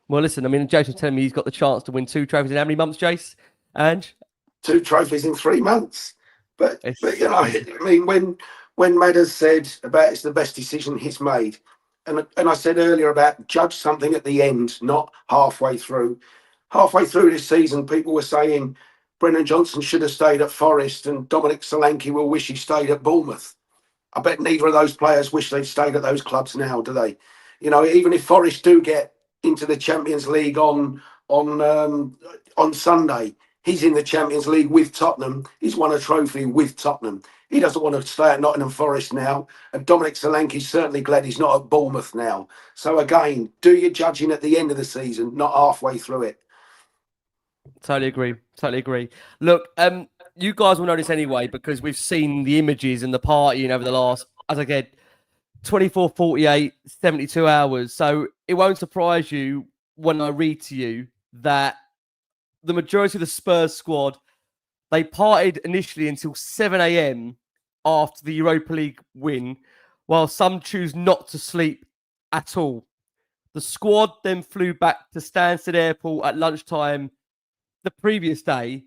Well, listen, I mean, Jason's telling me he's got the chance to win 2 trophies in how many months, Jace? Ange? 2 trophies in 3 months. But you know, I mean, when Madders said about it's the best decision he's made, and I said earlier about judge something at the end, not halfway through. Halfway through this season, people were saying Brennan Johnson should have stayed at Forest and Dominic Solanke will wish he stayed at Bournemouth. I bet neither of those players wish they'd stayed at those clubs now, do they? You know, even if Forest do get into the Champions League on on Sunday. He's in the Champions League with Tottenham. He's won a trophy with Tottenham. He doesn't want to stay at Nottingham Forest now. And Dominic Solanke's certainly glad he's not at Bournemouth now. So again, do your judging at the end of the season, not halfway through it. Totally agree. Totally agree. Look, you guys will know this anyway because we've seen the images and the partying over the last, as I get, 24, 48, 72 hours. So it won't surprise you when I read to you that the majority of the Spurs squad, they partied initially until 7 a.m. after the Europa League win, while some choose not to sleep at all. The squad then flew back to Stansted Airport at lunchtime the previous day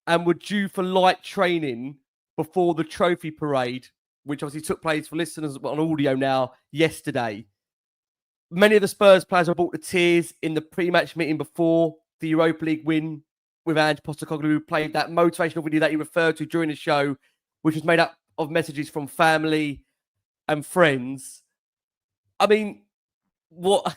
and were due for light training before the trophy parade, which obviously took place for listeners on audio now yesterday. Many of the Spurs players were brought to tears in the pre-match meeting before the Europa League win with Ange Postecoglou, who played that motivational video that he referred to during the show, which was made up of messages from family and friends. I mean, what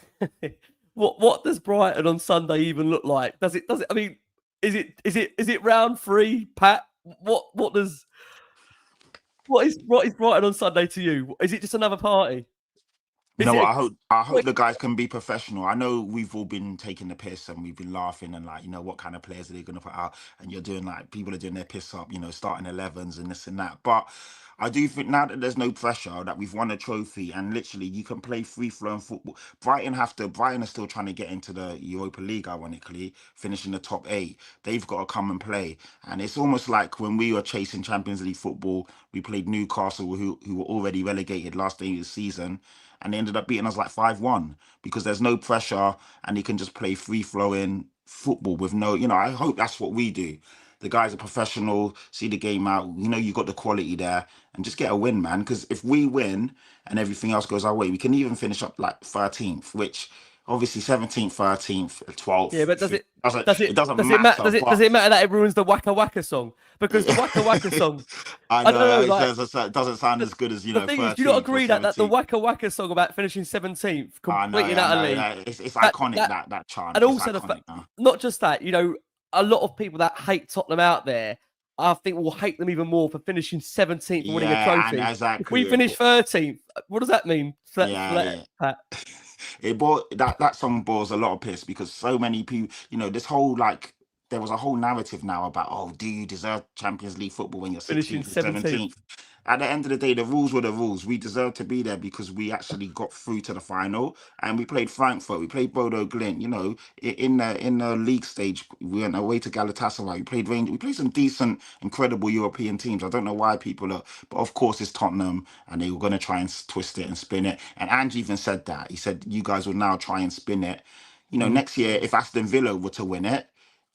does Brighton on Sunday even look like? Does it? I mean, is it round 3, Pat? What is Brighton on Sunday to you? Is it just another party? You know what? I hope the guys can be professional. I know we've all been taking the piss and we've been laughing and like, you know, what kind of players are they going to put out? And you're doing like, people are doing their piss up, you know, starting 11s and this and that. But I do think now that there's no pressure, that we've won a trophy and literally you can play free-flowing football. Brighton are still trying to get into the Europa League, ironically, finishing the top 8. They've got to come and play. And it's almost like when we were chasing Champions League football, we played Newcastle, who were already relegated last day of the season. And they ended up beating us like 5-1 because there's no pressure and you can just play free-flowing football with no, you know, I hope that's what we do. The guys are professional, see the game out, you know, you got the quality there and just get a win, man. Because if we win and everything else goes our way, we can even finish up like 13th, which obviously 17th, 13th, 12th. Yeah, but does it matter Does it matter that it ruins the Waka Waka song? Because the Waka Waka song, I don't know, it doesn't sound as good as, you know, the thing 13th. is, do you not agree that the 17th. Waka Waka song about finishing 17th completely and utterly? It's iconic, that chant. And also the fact, not just that, you know, a lot of people that hate Tottenham out there, I think will hate them even more for finishing 17th and winning a trophy. Exactly. If we finish 13th, what does that mean? That song bores a lot of piss because so many people, you know, this whole like there was a whole narrative now about, oh, do you deserve Champions League football when you're 16th and 17th? At the end of the day, the rules were the rules. We deserved to be there because we actually got through to the final and we played Frankfurt, we played Bodo Glimt, you know, in the league stage, we went away to Galatasaray, we played Rangers, we played some decent, incredible European teams. I don't know why people are, but of course it's Tottenham and they were going to try and twist it and spin it. And Ange even said that. He said, you guys will now try and spin it. You know, next year, if Aston Villa were to win it,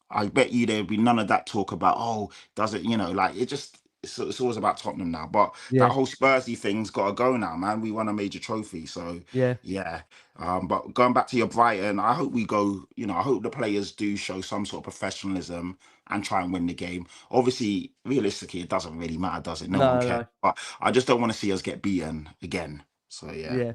I bet you there'd be none of that talk about, oh, does it, you know, like it's always about Tottenham now. But that whole Spursy thing's got to go now, man. We won a major trophy. So, yeah. But going back to your Brighton, I hope we go, you know, I hope the players do show some sort of professionalism and try and win the game. Obviously, realistically, it doesn't really matter, does it? No one cares. But I just don't want to see us get beaten again. So, yeah. Yeah.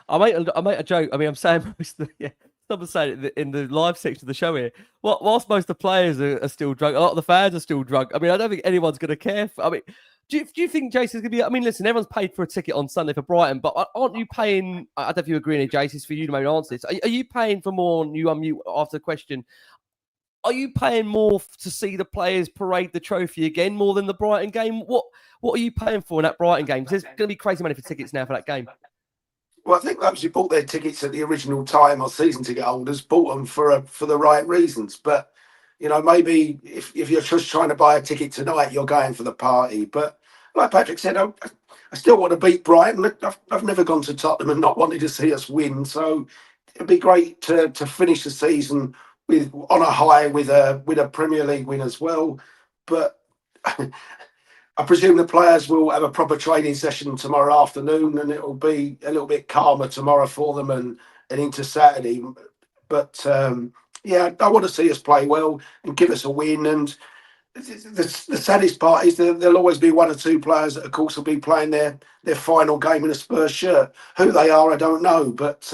I made a joke. I mean, I'm saying most of the, someone said it in the live section of the show here. Whilst most of the players are still drunk, a lot of the fans are still drunk. I mean, I don't think anyone's going to care. I mean, do you think Jason's going to be? I mean, listen, everyone's paid for a ticket on Sunday for Brighton, but aren't you paying? I don't know if you agree, Jason. It's for you to maybe answer this. Are you paying for more? And you unmute after the question. Are you paying more to see the players parade the trophy again more than the Brighton game? What are you paying for in that Brighton game? Because there's going to be crazy money for tickets now for that game. Well, I think those who bought their tickets at the original time or season ticket holders bought them for the right reasons. But, you know, maybe if you're just trying to buy a ticket tonight, you're going for the party. But like Patrick said, I still want to beat Brighton. I've never gone to Tottenham and not wanted to see us win. So it'd be great to finish the season on a high with a Premier League win as well. But I presume the players will have a proper training session tomorrow afternoon and it will be a little bit calmer tomorrow for them and into Saturday. But, yeah, I want to see us play well and give us a win. And the saddest part is that there'll always be one or two players that, of course, will be playing their final game in a Spurs shirt. Who they are, I don't know. But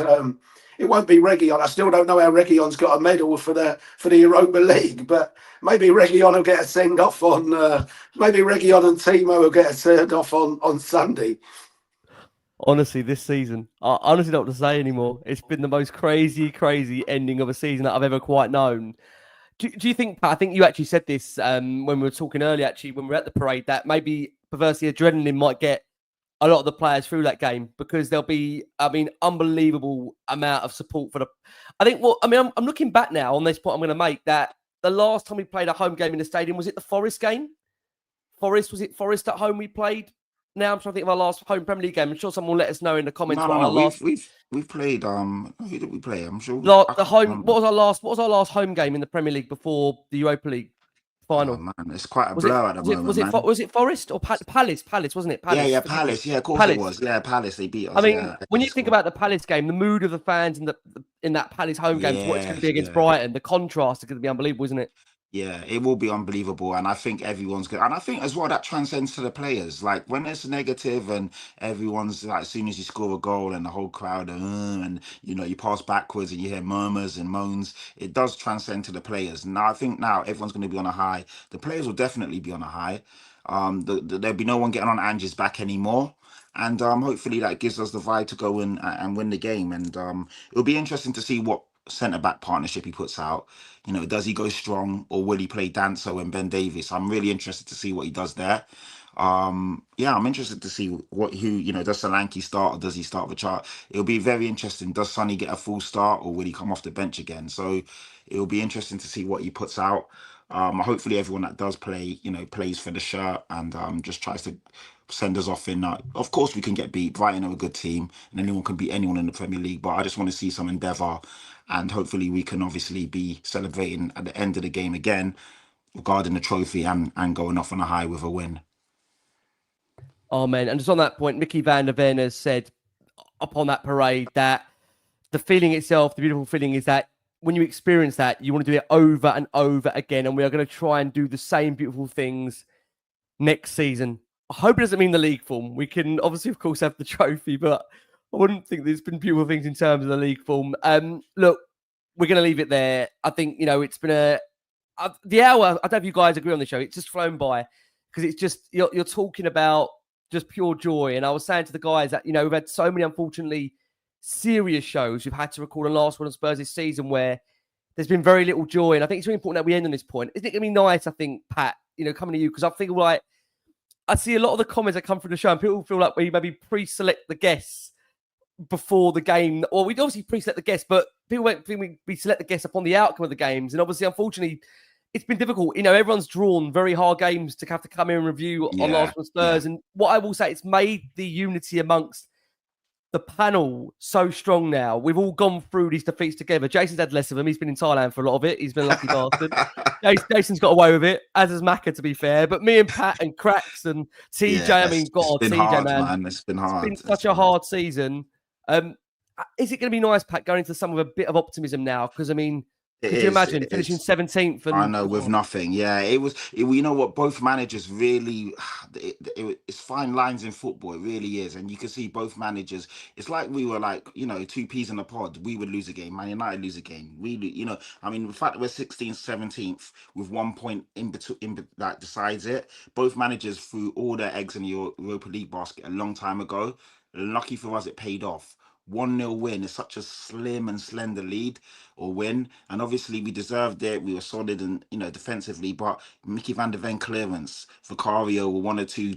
it won't be Reguilon. I still don't know how Reguilon's got a medal for the Europa League, but maybe Reguilon will get a send off on. Maybe Reguilon and Timo will get a send off on Sunday. Honestly, this season, I honestly don't know what to say anymore. It's been the most crazy ending of a season that I've ever quite known. Do you think, Pat, I think you actually said this when we were talking earlier, actually, when we were at the parade, that maybe perversely adrenaline might get a lot of the players through that game because there'll be, unbelievable amount of support for the. I think, I'm looking back now on this point I'm going to make that the last time we played a home game in the stadium, was it the Forest game? Was it Forest at home we played? Now I'm trying to think of our last home Premier League game. I'm sure someone will let us know in the comments. We've played. Who did we play? I'm sure. What was our last home game in the Premier League before the Europa League final? Oh, man, it's quite a blur at the moment. Was it Forest or Palace? Palace, wasn't it? Palace. Yeah, Palace. Yeah, of course it was. Yeah, Palace. They beat us. When you think about the Palace game, the mood of the fans in that Palace home game to what it's going to be against Brighton, the contrast is going to be unbelievable, isn't it? Yeah, it will be unbelievable, and I think everyone's good. And I think as well that transcends to the players. Like when it's negative and everyone's like, as soon as you score a goal and the whole crowd, and you pass backwards and you hear murmurs and moans, it does transcend to the players. Now I think now everyone's going to be on a high. The players will definitely be on a high. There'll be no one getting on Ange's back anymore. And hopefully that gives us the vibe to go in and win the game. And it'll be interesting to see what centre-back partnership he puts out. Does he go strong or will he play Danso and Ben Davies? I'm really interested to see what he does there. I'm interested to see does Solanke start or does he start with Chart? It'll be very interesting. Does Sonny get a full start or will he come off the bench again? So it'll be interesting to see what he puts out. Hopefully everyone that does play, plays for the shirt and just tries to send us off in. Of course we can get beat. Brighton are a good team and anyone can beat anyone in the Premier League, but I just want to see some endeavour and hopefully we can obviously be celebrating at the end of the game again regarding the trophy and going off on a high with a win. Oh man, and just on that point, Mickey van der Ven has said upon that parade that the feeling itself, the beautiful feeling is that when you experience that, you want to do it over and over again, and we are going to try and do the same beautiful things next season. I hope it doesn't mean the league form. We can obviously, of course, have the trophy, but I wouldn't think there's been beautiful things in terms of the league form. Look, we're going to leave it there. I think, it's been the hour, I don't know if you guys agree on the show, it's just flown by because it's just, you're talking about just pure joy. And I was saying to the guys that, we've had so many, unfortunately, serious shows we've had to record on Last Word on Spurs this season where there's been very little joy. And I think it's really important that we end on this point. Isn't it going to be nice, I think, Pat, coming to you? Because I feel like I see a lot of the comments that come from the show and people feel like we maybe pre-select the guests before the game. Or we'd obviously pre-select the guests, but people won't think we select the guests upon the outcome of the games. And obviously, unfortunately, it's been difficult. Everyone's drawn very hard games to have to come in and review on Last Word Spurs. And what I will say, it's made the unity amongst the panel so strong now. We've all gone through these defeats together. Jason's had less of them. He's been in Thailand for a lot of it. He's been a lucky bastard. Jason's got away with it, as has Maka, to be fair. But me and Pat and Cracks and TJ, TJ, hard, man. It's been hard. It's been such a hard season. Is it going to be nice, Pat, going into some of a bit of optimism now? Because, could you imagine finishing 17th? I know, with nothing. Yeah, you know what? Both managers really, it's fine lines in football. It really is. And you can see both managers. It's like we were like, two peas in a pod. We would lose a game. Man United lose a game. The fact that we're 16th, 17th with 1 point in between that decides it. Both managers threw all their eggs in the Europa League basket a long time ago. Lucky for us, it paid off. 1-0 win is such a slim and slender lead or win, and obviously we deserved it. We were solid and defensively, but Mickey van der Ven clearance, Vicario were one or two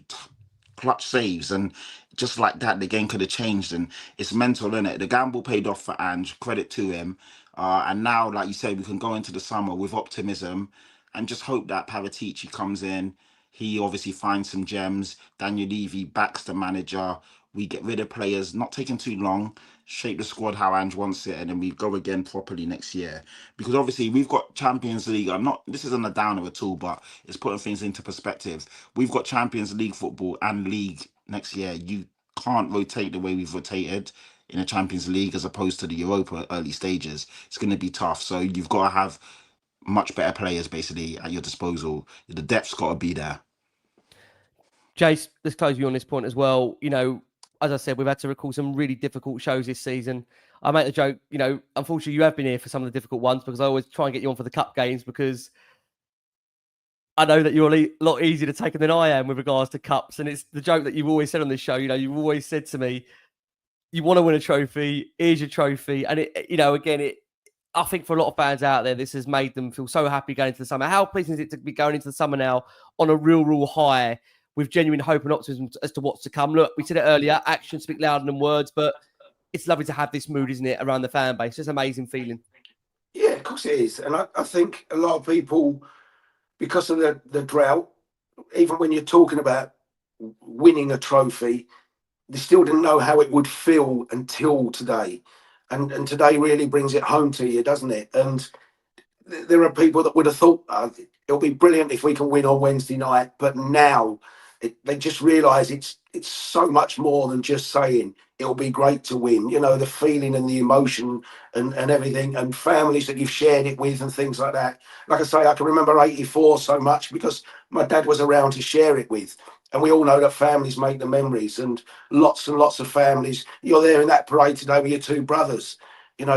clutch saves, and just like that the game could have changed. And it's mental, isn't it? The gamble paid off for Ange, credit to him, and now, like you said, we can go into the summer with optimism and just hope that Paratici comes in. He obviously finds some gems. Daniel Levy backs the manager. We get rid of players, not taking too long, shape the squad how Ange wants it, and then we go again properly next year. Because obviously we've got Champions League. This isn't a downer at all, but it's putting things into perspective. We've got Champions League football and league next year. You can't rotate the way we've rotated in a Champions League as opposed to the Europa early stages. It's going to be tough. So you've got to have much better players basically at your disposal. The depth's got to be there. Jace, let's close you on this point as well. as I said, we've had to record some really difficult shows this season. I make the joke, unfortunately, you have been here for some of the difficult ones because I always try and get you on for the cup games because I know that you're a lot easier to take than I am with regards to cups. And it's the joke that you've always said on this show. You've always said to me, you want to win a trophy, here's your trophy. And I think for a lot of fans out there, this has made them feel so happy going into the summer. How pleasing is it to be going into the summer now on a real high with genuine hope and optimism as to what's to come? Look, we said it earlier, actions speak louder than words, but it's lovely to have this mood, isn't it, around the fan base? It's an amazing feeling. Yeah, of course it is. And I think a lot of people, because of the drought, even when you're talking about winning a trophy, they still didn't know how it would feel until today. And today really brings it home to you, doesn't it? And there are people that would have thought it'll be brilliant if we can win on Wednesday night, but now they just realise it's so much more than just saying it'll be great to win. The feeling and the emotion and everything, and families that you've shared it with and things like that. Like I say, I can remember '84 so much because my dad was around to share it with. And we all know that families make the memories, and lots of families. You're there in that parade today with your two brothers,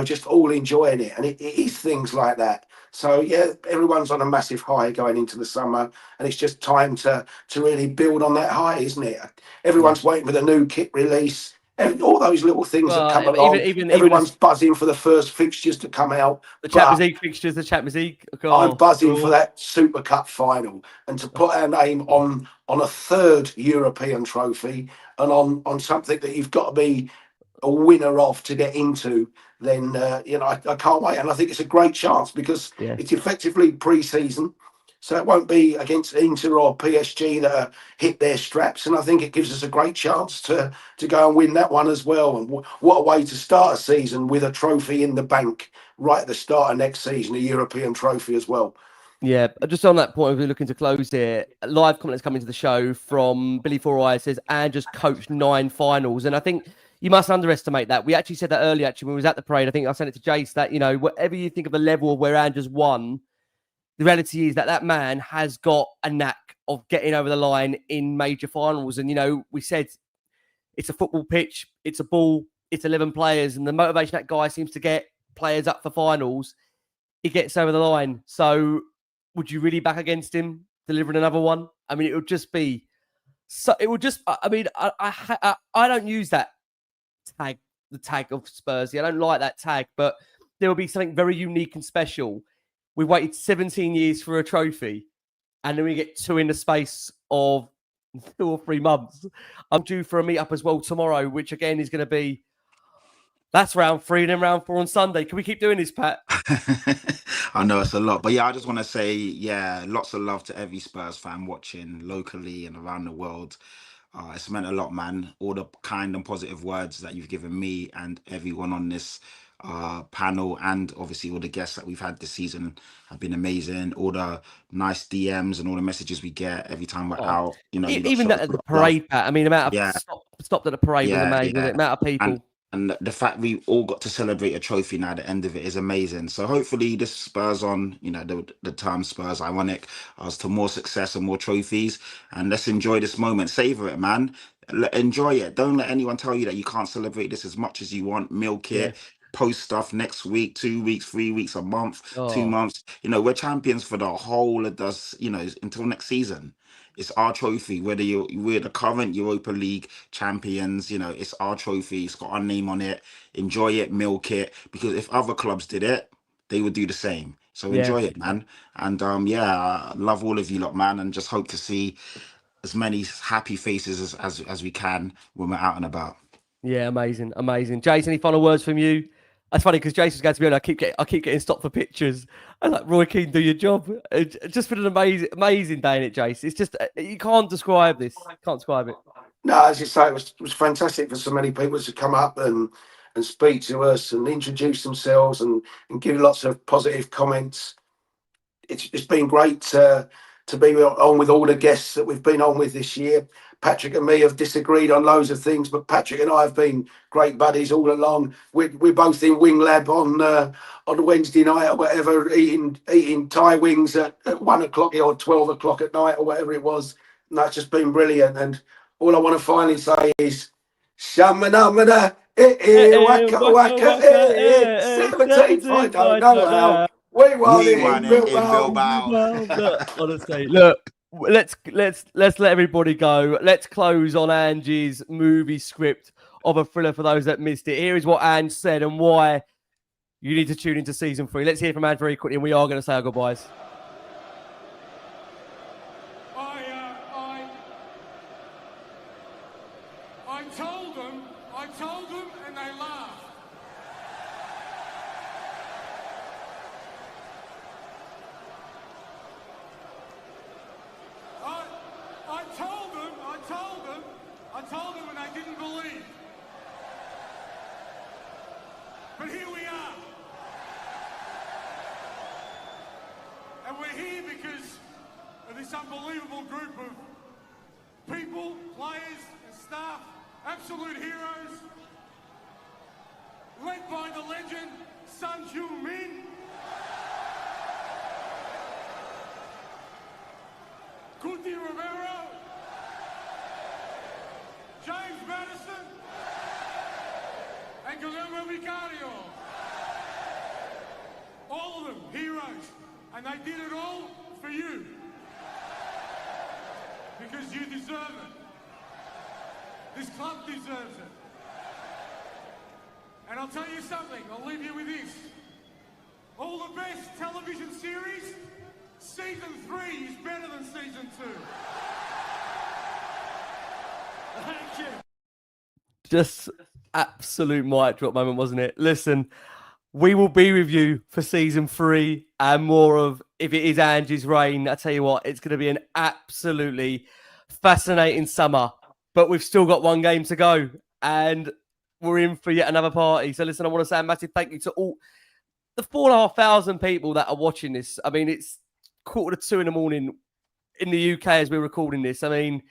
just all enjoying it. And it is things like that. So, yeah, everyone's on a massive high going into the summer, and it's just time to really build on that high, isn't it? Everyone's waiting for the new kit release. All those little things that come along. Everyone's buzzing for the first fixtures to come out. The Champions League fixtures, the Champions League. I'm buzzing for that Super Cup final and to put our name on a third European trophy and on something that you've got to be a winner of to get into. Then I can't wait, and I think it's a great chance because it's effectively pre-season. So it won't be against Inter or PSG that hit their straps. And I think it gives us a great chance to go and win that one as well. And what a way to start a season with a trophy in the bank right at the start of next season, a European trophy as well. Yeah, just on that point, we're looking to close here. Live comments coming to the show from Billy Four Eyes says, Ange just coached 9 finals. And I think you must underestimate that. We actually said that earlier, when we was at the parade. I think I sent it to Jace that, whatever you think of the level of where Ange has won, the reality is that man has got a knack of getting over the line in major finals. And, we said it's a football pitch, it's a ball, it's 11 players. And the motivation that guy seems to get players up for finals, he gets over the line. So would you really back against him delivering another one? I mean, it would just be... So it would just... I mean, I don't use that tag, the tag of Spursy. I don't like that tag, but there will be something very unique and special. We waited 17 years for a trophy, and then we get 2 in the space of 2 or 3 months. I'm due for a meet-up as well tomorrow, which again is going to be... That's round 3 and then round 4 on Sunday. Can we keep doing this, Pat? I know it's a lot, but I just want to say, lots of love to every Spurs fan watching locally and around the world. It's meant a lot, man. All the kind and positive words that you've given me and everyone on this panel, and obviously all the guests that we've had this season have been amazing. All the nice DMs and all the messages we get every time we're out. Even at the parade, Pat. I mean, the amount of stopped at the parade was amazing. The amount of people. And the fact we all got to celebrate a trophy now at the end of it is amazing. So hopefully this spurs on, the term Spurs, ironic, as to more success and more trophies. And let's enjoy this moment. Savor it, man. Enjoy it. Don't let anyone tell you that you can't celebrate this as much as you want. Milk it. Post stuff next week, 2 weeks, 3 weeks, a month, 2 months. We're champions for the whole of us, until next season. It's our trophy, whether we're the current Europa League champions, it's our trophy. It's got our name on it. Enjoy it, milk it, because if other clubs did it, they would do the same. So enjoy it, man. And I love all of you lot, man, and just hope to see as many happy faces as we can when we're out and about. Yeah, amazing. Jason, any final words from you? That's funny because Jason's going to be on. I keep getting stopped for pictures. I'm like, Roy Keane, do your job. It's just been an amazing day in it, Jason. It's just, you can't describe this. Can't describe it. No, as you say, it was fantastic for so many people to come up and speak to us and introduce themselves and give lots of positive comments. It's been great to be on with all the guests that we've been on with this year. Patrick and me have disagreed on loads of things, but Patrick and I have been great buddies all along. We're both in Wing Lab on Wednesday night or whatever, eating Thai wings at 1 o'clock or 12 o'clock at night or whatever it was. And that's just been brilliant. And all I want to finally say is Shamanamana, waka waka, 17th, I don't know how. We won We it won in it in Bilbao. Bilbao. Look, honestly, look. Let's let everybody go. Let's close on Ange's movie script of a thriller for those that missed it. Here is what Ange said and why you need to tune into season 3. Let's hear from Ange very quickly, and we are going to say our goodbyes. I told them, and they laughed. I told them, and they didn't believe. But here we are. And we're here because of this unbelievable group of people, players and staff, absolute heroes, led by the legend, son Heung-min. Cristian Romero, James Maddison, and Guillermo. All of them heroes, and they did it all for you. Because you deserve it. This club deserves it. And I'll tell you something, I'll leave you with this. All the best television series, season 3 is better than season 2. Thank you. Just absolute mic drop moment, wasn't it? Listen, we will be with you for season 3 and more of if it is Ange's reign. I tell you what, it's going to be an absolutely fascinating summer. But we've still got one game to go, and we're in for yet another party. So listen, I want to say a massive thank you to all the 4,500 people that are watching this. I mean, it's 1:45 a.m. in the UK as we're recording this. I mean,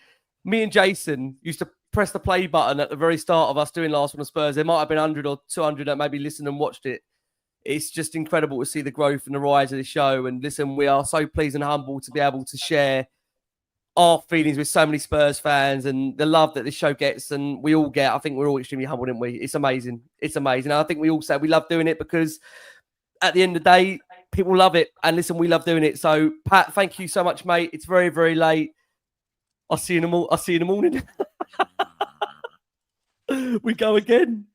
me and Jason used to press the play button at the very start of us doing Last One on Spurs. There might have been 100 or 200 that maybe listened and watched it. It's just incredible to see the growth and the rise of the show. And listen, we are so pleased and humbled to be able to share our feelings with so many Spurs fans and the love that this show gets and we all get. I think we're all extremely humbled, aren't we? It's amazing. It's amazing. And I think we all say we love doing it because at the end of the day, people love it. And listen, we love doing it. So, Pat, thank you so much, mate. It's very, very late. I'll see you in the morning. We go again.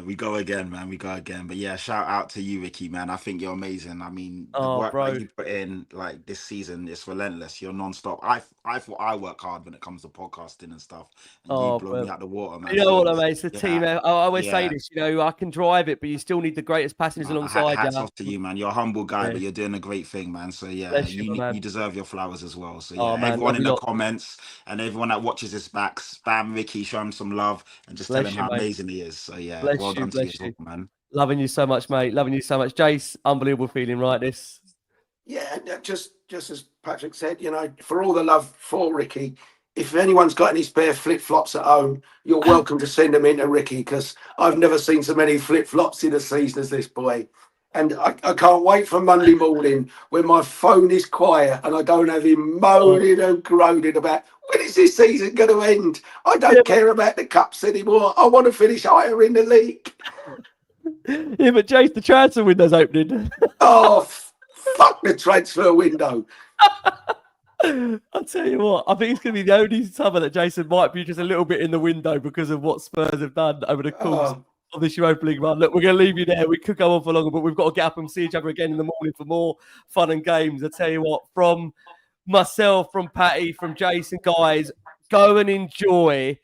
We go again, man. We go again. But yeah, shout out to you, Ricky, man. I think you're amazing. I mean, the work that you put in like this season is relentless. You're non-stop. I thought I work hard when it comes to podcasting and stuff. And you blow me out the water, man. You know what I mean? It's a team. I always say this, you know, I can drive it, but you still need the greatest passengers alongside you. Hats off to you, man. You're a humble guy, but you're doing a great thing, man. So yeah, you deserve your flowers as well. So yeah, everyone in the comments and everyone that watches this back, spam Ricky, show him some love and just tell him how amazing he is. So yeah. Well done to you, man. Loving you so much, mate. Loving you so much. Jace, unbelievable feeling, right? This. Yeah, just as Patrick said, you know, for all the love for Ricky, if anyone's got any spare flip-flops at home, you're welcome to send them in to Ricky because I've never seen so many flip-flops in a season as this boy. And I can't wait for Monday morning when my phone is quiet and I don't have him moaning and groaning about when is this season going to end? I don't care about the cups anymore. I want to finish higher in the league. Yeah, but Jace, the transfer window's opening. Oh, fuck the transfer window. I'll tell you what, I think it's going to be the only summer that Jason might be just a little bit in the window because of what Spurs have done over the course of this Europa League run. Look, we're going to leave you there. We could go on for longer, but we've got to get up and see each other again in the morning for more fun and games. I tell you what, from myself, from Patty, from Jason, guys, go and enjoy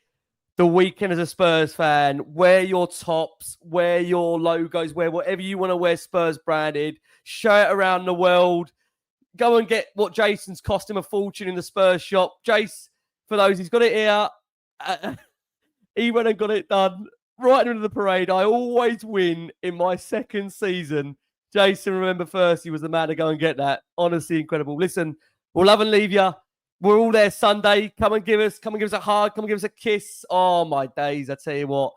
the weekend as a Spurs fan. Wear your tops, wear your logos, wear whatever you want to wear Spurs branded. Show it around the world. Go and get what Jason's cost him a fortune in the Spurs shop. Jace, for those, he's got it here. He went and got it done. Right into the parade. I always win in my second season. Jason, remember first, he was the man to go and get that. Honestly, incredible. Listen, we'll love and leave you. We're all there Sunday. Come and give us a hug. Come and give us a kiss. Oh, my days. I tell you what,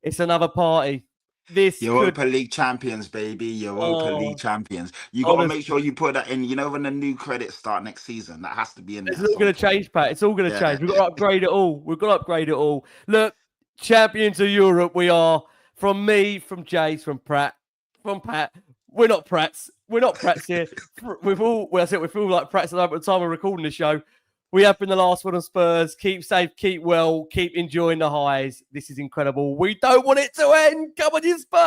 it's another party. Europa League champions, baby. Europa League champions. You got to make sure you put that in. You know, when the new credits start next season, that has to be in there. It's all going to change, Pat. It's all going to change. We've got to upgrade it all. Look, champions of Europe. We are, from me, from Jace, from Pratt, from Pat. We're not Pratts. We're not Pratts here. We feel like Pratts at the time of recording the show. We have been the last word on Spurs. Keep safe, keep well, keep enjoying the highs. This is incredible. We don't want it to end. Come on, you Spurs!